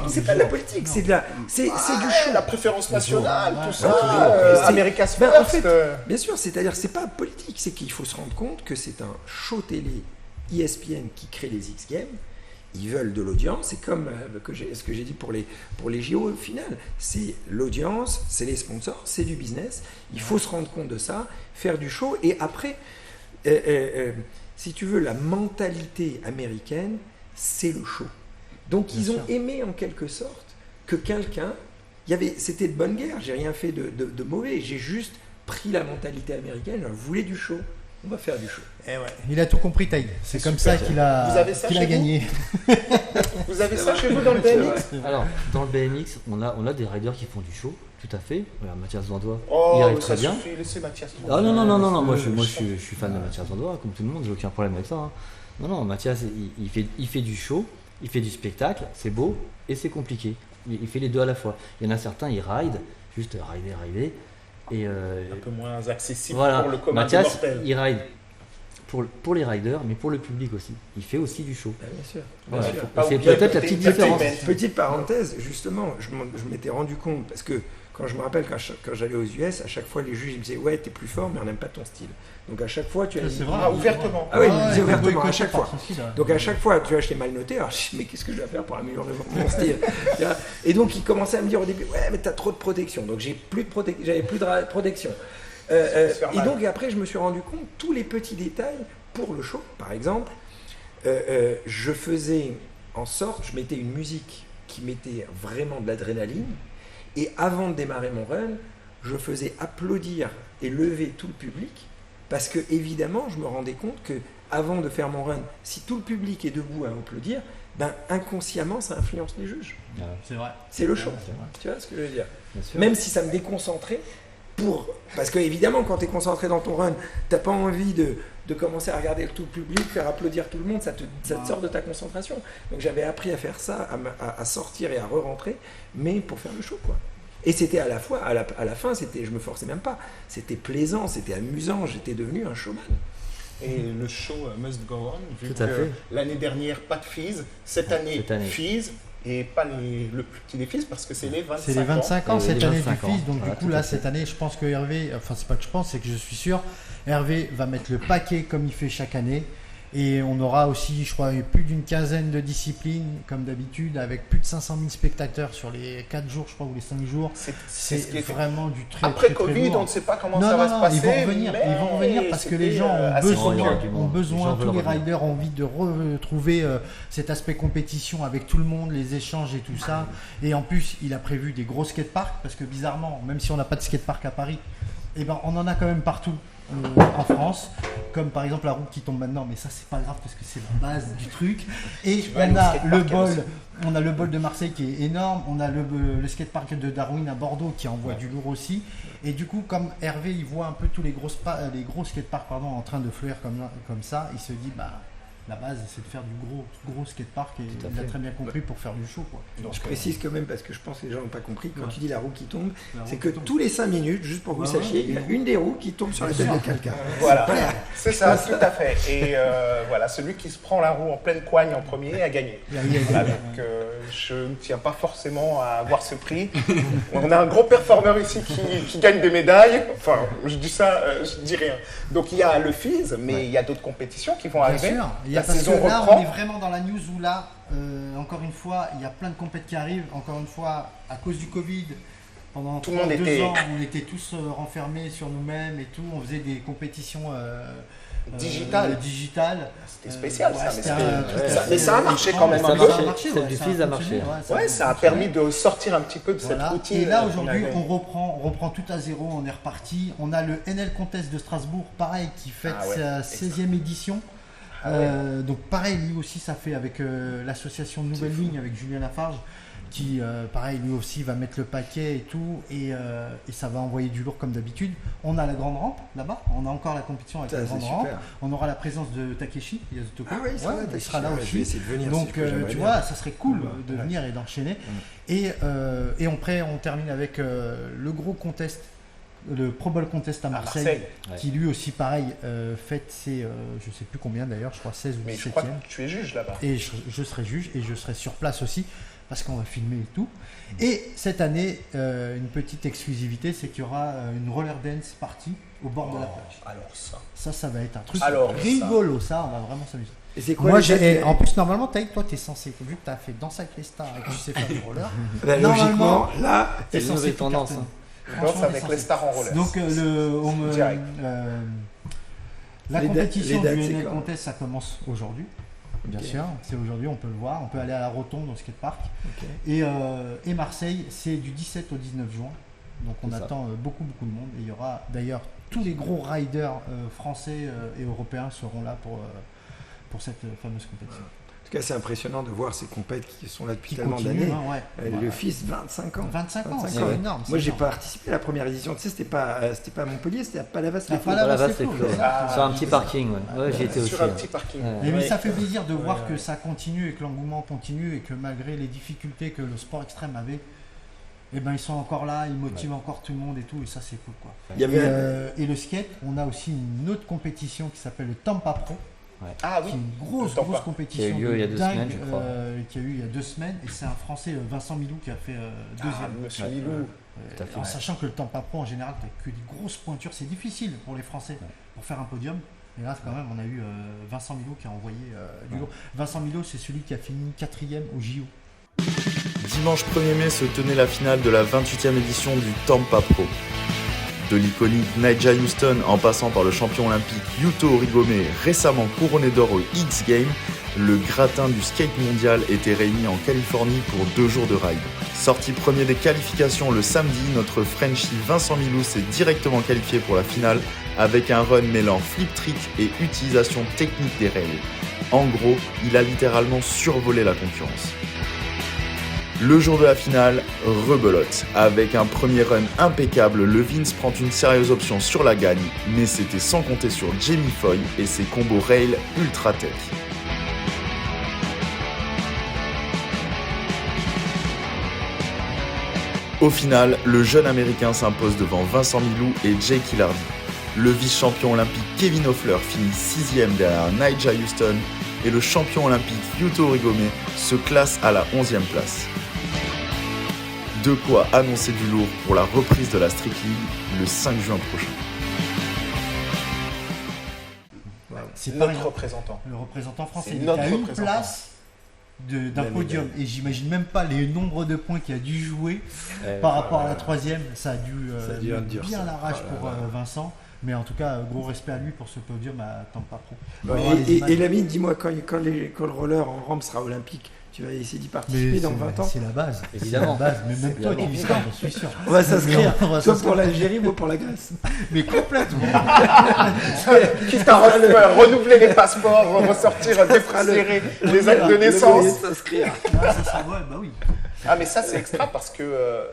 C'est pas de la politique, c'est du show. La préférence nationale, tout ça. America's First. En fait, bien sûr, c'est-à-dire c'est pas politique, c'est qu'il faut se rendre compte que c'est un show télé ESPN qui crée les X Games. Ils veulent de l'audience, c'est comme ce que j'ai dit pour les JO au final. C'est l'audience, c'est les sponsors, c'est du business. Il faut se rendre compte de ça, faire du show. Et après, si tu veux, la mentalité américaine, c'est le show. Donc ils ont aimé en quelque sorte que quelqu'un, c'était de bonne guerre, j'ai rien fait de mauvais, j'ai juste pris la mentalité américaine, je voulais du show, on va faire du show. Et ouais. Il a tout compris, Taïg. C'est comme ça qu'il a gagné. Vous avez ça chez vous dans le BMX? Alors, dans le BMX, on a des riders qui font du show, tout à fait. Regarde, Mathias Vandois, il arrive très bien. Laissez Mathias. Ah non, moi je suis fan de Mathias Vandois, comme tout le monde, j'ai aucun problème avec ça. Hein. Non, Mathias, il fait du show, il fait du spectacle, c'est beau et c'est compliqué. Il fait les deux à la fois. Il y en a certains, ils ride, juste rider. Et un peu moins accessible voilà. pour le commun Mathias, mortel. Il ride pour les riders, mais pour le public aussi. Il fait aussi du show. Bien sûr. Voilà. C'est peut-être la petite différence. Petite parenthèse, justement, je m'étais rendu compte, parce que quand je me rappelle quand j'allais aux US, à chaque fois les juges ils me disaient ouais t'es plus fort mais on n'aime pas ton style. Donc à chaque fois tu as ouvertement. Ah oui, ils disaient ouvertement à chaque fois. Donc à chaque fois tu vois j'étais mal noté, alors je dis mais qu'est-ce que je dois faire pour améliorer mon style. Et donc ils commençaient à me dire au début ouais mais t'as trop de protection, donc j'avais plus de protection. Et donc après je me suis rendu compte tous les petits détails pour le show. Par exemple, je faisais en sorte, je mettais une musique qui mettait vraiment de l'adrénaline. Et avant de démarrer mon run, je faisais applaudir et lever tout le public parce que évidemment, je me rendais compte que avant de faire mon run, si tout le public est debout à applaudir, inconsciemment, ça influence les juges. C'est vrai. C'est le show. Tu vois ce que je veux dire? Même si ça me déconcentrait, parce que évidemment, quand tu es concentré dans ton run, t'as pas envie de commencer à regarder tout le public, faire applaudir tout le monde, ça te sort de ta concentration. Donc j'avais appris à faire ça, à sortir et à re-rentrer, mais pour faire le show, quoi. Et c'était à la fois, à la fin, je me forçais même pas. C'était plaisant, c'était amusant, j'étais devenu un showman. Et le show must go on, vu Tout à que fait. l'année dernière, pas de Fizz, cette année. Fizz, et pas le plus petit des Fizz, parce que c'est les 25 ans. C'est les 25 ans cette année du Fizz, donc voilà, du coup là, cette année, je pense que Hervé, enfin c'est pas que je pense, c'est que je suis sûr, Hervé va mettre le paquet comme il fait chaque année. Et on aura aussi, je crois, plus d'une quinzaine de disciplines, comme d'habitude, avec plus de 500 000 spectateurs sur les 4 jours, je crois, ou les 5 jours. C'est ce qui était... vraiment du très, Après très, très Covid, lourd. on ne sait pas comment ça va se passer. Ils vont revenir parce que les gens ont besoin, tous les riders ont envie de retrouver cet aspect compétition avec tout le monde, les échanges et tout ça. Et en plus, il a prévu des gros skateparks, parce que bizarrement, même si on n'a pas de skatepark à Paris, eh ben, on en a quand même partout. En France, comme par exemple la route qui tombe maintenant, mais ça c'est pas grave parce que c'est la base du truc. Et on a le bol de Marseille qui est énorme, on a le skatepark de Darwin à Bordeaux qui envoie du lourd aussi. Et du coup, comme Hervé il voit un peu tous les gros skateparks en train de fleurir comme ça, il se dit la base c'est de faire du gros skatepark et il a très bien compris pour faire du show quoi. Donc, je précise quand même parce que je pense que les gens n'ont pas compris, quand tu dis la roue qui tombe, c'est que tous les 5 minutes, juste pour que vous sachiez, il y a une des roues qui tombe sur la tête de quelqu'un. Voilà, c'est ça, tout à fait. Et voilà, celui qui se prend la roue en pleine coigne en premier a gagné. Voilà, donc je ne tiens pas forcément à avoir ce prix. On a un gros performeur ici qui gagne des médailles. Enfin, je dis ça, je dis rien. Donc il y a le Fizz, mais il y a d'autres compétitions qui vont arriver. Bien sûr. Parce que là, on est vraiment dans la news où là, encore une fois, il y a plein de compètes qui arrivent. Encore une fois, à cause du Covid, pendant 2 ans, on était tous renfermés sur nous-mêmes et tout. On faisait des compétitions digitales. C'était spécial ça, mais ça a marché quand même. Celle du Fizz a marché. Ouais, ça a permis de sortir un petit peu de cette routine. Et là, aujourd'hui, on reprend tout à zéro. On est reparti. On a le NL Contest de Strasbourg, pareil, qui fête sa 16e édition. Donc pareil, lui aussi ça fait avec l'association Nouvelle Ligne avec Julien Lafarge qui pareil lui aussi va mettre le paquet et tout et ça va envoyer du lourd comme d'habitude. On a la grande rampe là-bas, on a encore la compétition avec la grande rampe, on aura la présence de Takeshi Yazutoko, il sera là aussi. Donc tu vois, ça serait cool de venir et d'enchaîner. Et on termine avec le gros contest, le Pro Bowl Contest à Marseille. Qui lui aussi pareil fête ses je sais plus combien d'ailleurs, je crois 16 ou 17e. Je crois que tu es juge là-bas. Et je serai juge et je serai sur place aussi parce qu'on va filmer et tout. Et cette année, une petite exclusivité, c'est qu'il y aura une roller dance party au bord de la plage. Alors ça va être un truc rigolo, ça on va vraiment s'amuser. Et c'est quoi en plus normalement Taïk, toi t'es censé, vu que t'as fait Danse avec les stars et que tu sais faire du roller, logiquement là t'es censé tendance. Danse avec les stars en roller. Donc la compétition du NL Contest, ça commence aujourd'hui. Bien sûr, c'est aujourd'hui, on peut le voir. On peut aller à la Rotonde au skatepark. Et Marseille, c'est du 17 au 19 juin. Donc on attend beaucoup de monde. Et il y aura d'ailleurs tous les gros riders français et européens seront là pour cette fameuse compétition. En tout cas, c'est impressionnant de voir ces compètes qui sont là depuis tellement d'années. Le Fizz, 25 ans. 25 ans, c'est énorme. Moi, j'ai participé à la première édition. Tu sais, c'était pas à Montpellier, c'était à Palavas-les-Flots. Sur un petit parking, j'y étais aussi. Sur un petit parking. Mais ça fait plaisir de voir que ça continue et que l'engouement continue et que malgré les difficultés que le sport extrême avait, eh ben, ils sont encore là, ils motivent encore tout le monde et tout, et ça, c'est cool, quoi. Et le skate, on a aussi une autre compétition qui s'appelle le Tampa Pro. Qui est une grosse compétition qui a eu il y a 2 semaines, je crois. Qui a eu il y a 2 semaines, et c'est un Français, Vincent Milou, qui a fait deuxième. Monsieur Milou. En sachant que le Tampa Pro en général, t'as que des grosses pointures, c'est difficile pour les Français pour faire un podium. Et là, quand même, on a eu Vincent Milou qui a envoyé du lourd. Vincent Milou, c'est celui qui a fini 4e au JO. Dimanche 1er mai se tenait la finale de la 28e édition du Tampa Pro. De l'iconique Nyjah Huston en passant par le champion olympique Yuto Horigome, récemment couronné d'or aux X Games, le gratin du skate mondial était réuni en Californie pour 2 jours de ride. Sorti premier des qualifications le samedi, notre Frenchie Vincent Milou s'est directement qualifié pour la finale avec un run mêlant flip trick et utilisation technique des rails. En gros, il a littéralement survolé la concurrence. Le jour de la finale, rebelote. Avec un premier run impeccable, le Vince prend une sérieuse option sur la gagne, mais c'était sans compter sur Jamie Foy et ses combos rail ultra tech. Au final, le jeune américain s'impose devant Vincent Milou et Jake Hillardy. Le vice-champion olympique Kevin Hoffler finit 6e derrière Nyjah Huston et le champion olympique Yuto Horigome se classe à la 11e place. De quoi annoncer du lourd pour la reprise de la Street League le 5 juin prochain. C'est notre représentant. Le représentant français. C'est Il notre a une représentant. place d'un podium. Et j'imagine même pas les nombres de points qu'il a dû jouer par rapport à la 3e. Ça a dû être dur, bien ça. l'arrache pour Vincent. Mais en tout cas, gros respect à lui pour ce podium à Tampa Pro. Et Lamine, dis-moi, quand le roller en rampe sera olympique, tu vas essayer d'y participer dans 20 ans? C'est la base. Évidemment. C'est la base. Mais même toi, tu y seras, je suis sûr. On va s'inscrire, On va soit s'inscrire. pour l'Algérie, ou pour la Grèce. Mais complètement. Quitte à renouveler les passeports, ressortir, défrayer les actes de naissance. S'inscrire. Ah, ça sera, ouais, bah oui. Ah mais ça c'est extra parce que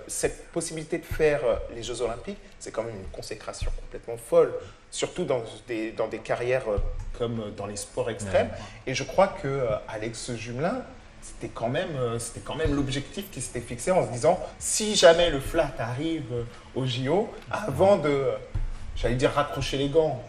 cette possibilité de faire les Jeux Olympiques, c'est quand même une consécration complètement folle, surtout dans des carrières comme dans les sports extrêmes. Et je crois que Alex Jumelin, c'était quand même l'objectif qui s'était fixé en se disant si jamais le flat arrive au JO, avant de, j'allais dire raccrocher les gants,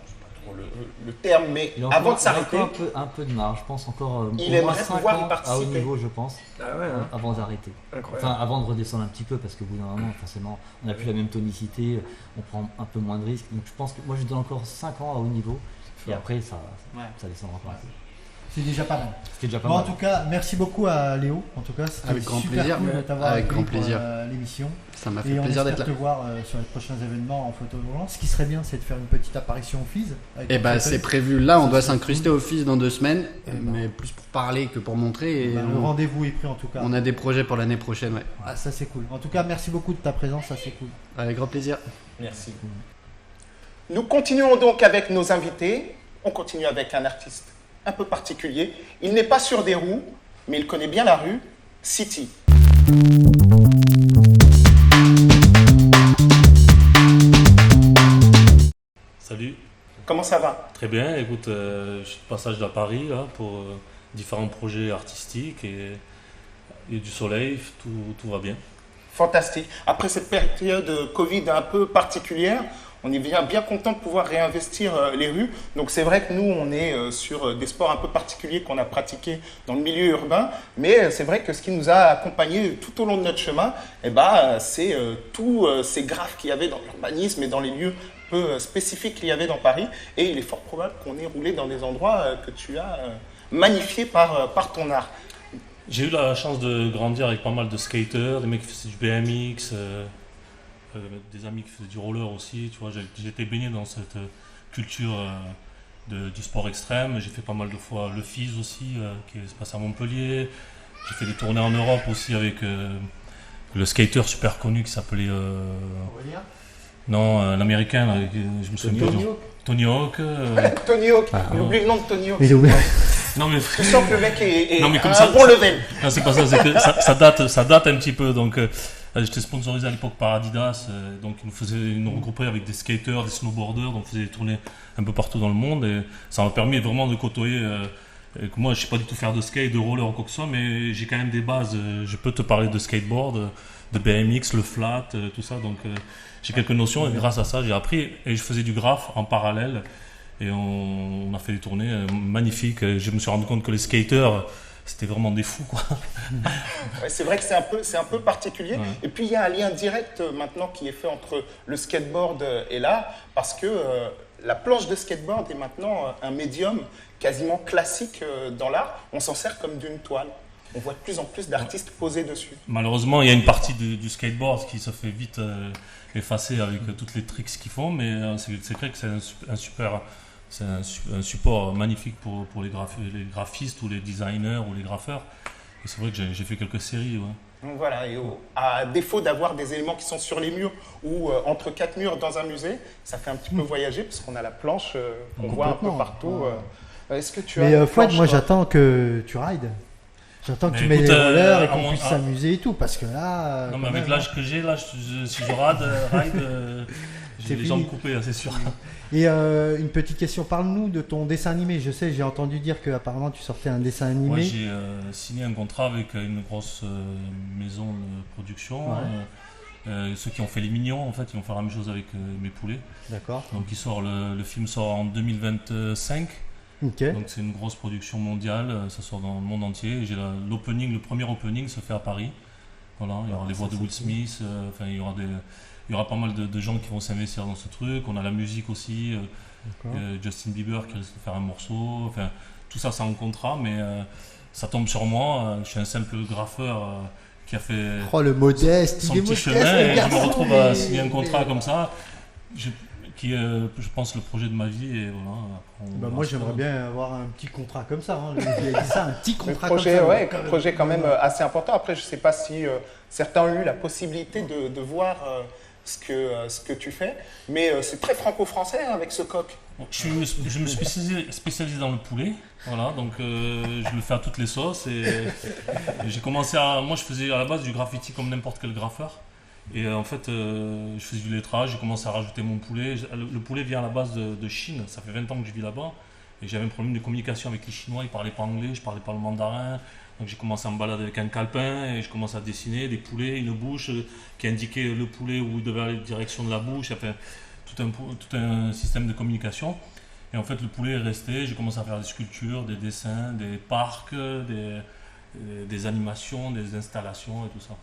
le terme, mais avant de s'arrêter, un peu de marge, je pense encore il au moins aimerait 5 pouvoir y ans participer. à haut niveau, je pense, Ah ouais, hein. avant d'arrêter. Incroyable. Enfin, avant de redescendre un petit peu, parce qu'au bout d'un moment, forcément, on n'a plus la même tonicité, on prend un peu moins de risques. Donc je pense que moi, je donne encore 5 ans à haut niveau, et après, ça descendra encore un peu. C'est déjà pas mal. C'est déjà pas Bon, en mal. tout cas, merci beaucoup à Léo. En tout cas, c'était Avec grand super plaisir. cool de t'avoir Avec accueilli grand plaisir. pour l'émission. Ça m'a Et fait on plaisir espère d'être te là. voir sur les prochains événements en photo de roulant. Ce qui serait bien, c'est de faire une petite apparition au FIS. Et bah c'est prévu là, on Ça, doit c'est s'incruster au FIS dans 2 semaines, Eh ben. mais plus pour parler que pour montrer. Et Le rendez-vous est pris en tout cas. on a des projets pour l'année prochaine, ouais. Ah, ça c'est cool. En tout cas, merci beaucoup de ta présence, ça c'est cool. Avec grand plaisir. Merci. Nous continuons donc avec nos invités. On continue avec un artiste un peu particulier. Il n'est pas sur des roues, mais il connaît bien la rue, City. Salut, Comment ça va? très bien. Écoute, je suis de passage à Paris là, pour différents projets artistiques et du soleil, tout va bien. Fantastique. Après cette période Covid un peu particulière, on est bien content de pouvoir réinvestir les rues. Donc c'est vrai que nous, on est sur des sports un peu particuliers qu'on a pratiqués dans le milieu urbain. Mais c'est vrai que ce qui nous a accompagnés tout au long de notre chemin, c'est tous ces graphes qu'il y avait dans l'urbanisme et dans les lieux peu spécifiques qu'il y avait dans Paris. Et il est fort probable qu'on ait roulé dans des endroits que tu as magnifiés par ton art. J'ai eu la chance de grandir avec pas mal de skaters, des mecs qui faisaient du BMX, des amis qui faisaient du roller aussi. Tu vois, j'ai été baigné dans cette culture du sport extrême. J'ai fait pas mal de fois le FIS aussi, qui se passe à Montpellier. J'ai fait des tournées en Europe aussi avec le skater super connu qui s'appelait... non, l'américain, là, je me souviens plus. Tony Hawk. Tony Hawk, il oublie le nom de Tony Hawk. Non mais Tu sens que le mec est Non, mais comme à ça- un bon level. non, c'est pas ça, c'est que ça date un petit peu. Donc j'étais sponsorisé à l'époque par Adidas, donc ils nous regroupaient avec des skaters, des snowboarders, donc on faisait des tournées un peu partout dans le monde et ça m'a permis vraiment de côtoyer. Que moi, je sais pas du tout faire de skate, de roller ou quoi que ce soit, mais j'ai quand même des bases. Je peux te parler de skateboard, de BMX, le flat, tout ça. Donc j'ai quelques notions et grâce à ça, j'ai appris et je faisais du graphe en parallèle. Et on a fait des tournées magnifiques. Et je me suis rendu compte que les skaters, c'était vraiment des fous, quoi. Ouais, c'est vrai que c'est un peu particulier. Ouais. Et puis il y a un lien direct maintenant qui est fait entre le skateboard et l'art, parce que la planche de skateboard est maintenant un médium quasiment classique dans l'art. On s'en sert comme d'une toile. On voit de plus en plus d'artistes posés dessus. Malheureusement, il y a une partie du skateboard qui se fait vite effacer avec toutes les tricks qu'ils font, mais c'est vrai que c'est un support magnifique pour les graphistes ou les designers ou les graffeurs. Et c'est vrai que j'ai fait quelques séries. Ouais. Donc voilà, et à défaut d'avoir des éléments qui sont sur les murs ou entre quatre murs dans un musée, ça fait un petit peu voyager parce qu'on a la planche qu'on voit un peu Complètement. partout. Est-ce que tu as Mais une Fouad, planche, moi toi j'attends que tu rides. J'attends que Mais tu mets écoute, les rollers et à qu'on mon- puisse s'amuser et tout, parce que là. Non, quand mais avec même, l'âge que j'ai, là, si je ride, C'est j'ai les fini. jambes coupées, hein, c'est sûr. Et une petite question, parle-nous de ton dessin animé. Je sais, j'ai entendu dire qu'apparemment tu sortais un dessin animé. Moi, j'ai signé un contrat avec une grosse maison de production. Ouais. Ceux qui ont fait les Mignons, en fait, ils vont faire la même chose avec mes poulets. D'accord. Donc le film sort en 2025. Ok. Donc c'est une grosse production mondiale, ça sort dans le monde entier. Et le premier opening se fait à Paris. Voilà, il y aura les voix de Will Smith, il y aura pas mal de gens qui vont s'investir dans ce truc. On a la musique aussi, Justin Bieber qui risque de faire un morceau. Enfin, tout ça, c'est en contrat, mais ça tombe sur moi. Je suis un simple graffeur qui a fait le modeste, son petit chemin et je me retrouve à signer un contrat comme ça. Qui est, je pense, le projet de ma vie. Et voilà, moi, j'aimerais bien avoir un petit contrat comme ça. Hein. J'ai dit ça, un petit contrat projet, comme ça. Ouais, un projet quand même assez important. Après, je ne sais pas si certains ont eu la possibilité de voir ce que tu fais, mais c'est très franco-français avec ce coq. Je me suis spécialisé dans le poulet. Voilà, donc je le fais à toutes les sauces. Et j'ai commencé moi, je faisais à la base du graffiti comme n'importe quel graffeur. Et en fait, je faisais du lettrage, j'ai commencé à rajouter mon poulet. Le poulet vient à la base de Chine, ça fait 20 ans que je vis là-bas. Et j'avais un problème de communication avec les Chinois, ils ne parlaient pas anglais, je ne parlais pas le mandarin. Donc j'ai commencé à me balader avec un calepin et je commençais à dessiner des poulets, une bouche qui indiquait le poulet où il devait aller en direction de la bouche. Enfin, tout un système de communication. Et en fait, le poulet est resté, j'ai commencé à faire des sculptures, des dessins, des parcs, des animations, des installations et tout ça.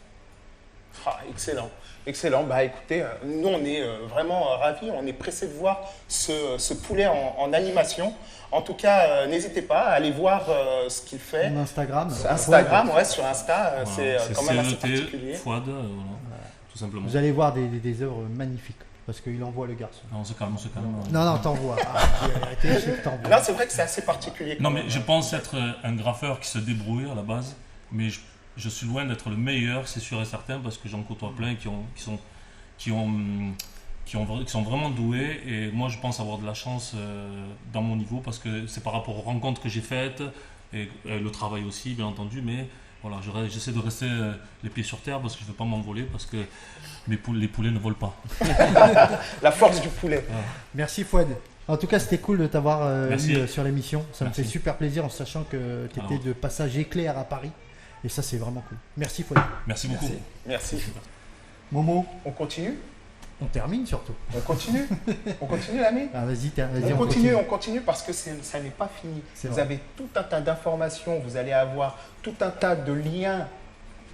Ah, excellent, excellent. Bah écoutez, nous on est vraiment ravis, on est pressés de voir ce poulet en animation. En tout cas, n'hésitez pas à aller voir ce qu'il fait. Mon Instagram. Instagram, ouais, sur Insta, voilà, c'est quand même assez particulier. Fouad, voilà, tout simplement. Vous allez voir des œuvres magnifiques. Parce qu'il envoie le garçon. Non, on se calme. Non, t'envoies. Non, c'est vrai que c'est assez particulier. Non, mais je pense être un graffeur qui se débrouille à la base, mais je suis loin d'être le meilleur, c'est sûr et certain, parce que j'en côtoie plein qui sont vraiment doués. Et moi, je pense avoir de la chance dans mon niveau, parce que c'est par rapport aux rencontres que j'ai faites, et le travail aussi, bien entendu, mais voilà, j'essaie de rester les pieds sur terre parce que je ne veux pas m'envoler, parce que les poulets ne volent pas. La force du poulet. Ah. Merci Fouad. En tout cas, c'était cool de t'avoir eu sur l'émission. Ça me Merci. fait super plaisir en sachant que tu étais de passage éclair à Paris. Et ça, c'est vraiment cool. Merci Fouad. Merci beaucoup. Merci. Momo, On continue? on termine surtout. On continue? On continue, l'ami? Vas-y, On continue parce que ça n'est pas fini. Vous vrai. avez tout un tas d'informations, vous allez avoir tout un tas de liens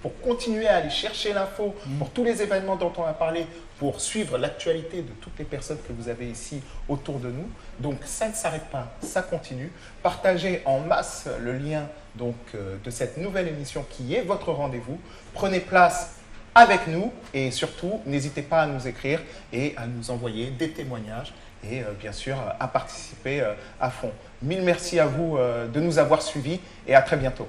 pour continuer à aller chercher l'info, pour tous les événements dont on a parlé, pour suivre l'actualité de toutes les personnes que vous avez ici autour de nous. Donc ça ne s'arrête pas, ça continue. Partagez en masse le lien donc, de cette nouvelle émission qui est votre rendez-vous. Prenez place avec nous et surtout, n'hésitez pas à nous écrire et à nous envoyer des témoignages et bien sûr à participer à fond. Mille merci à vous de nous avoir suivis et à très bientôt.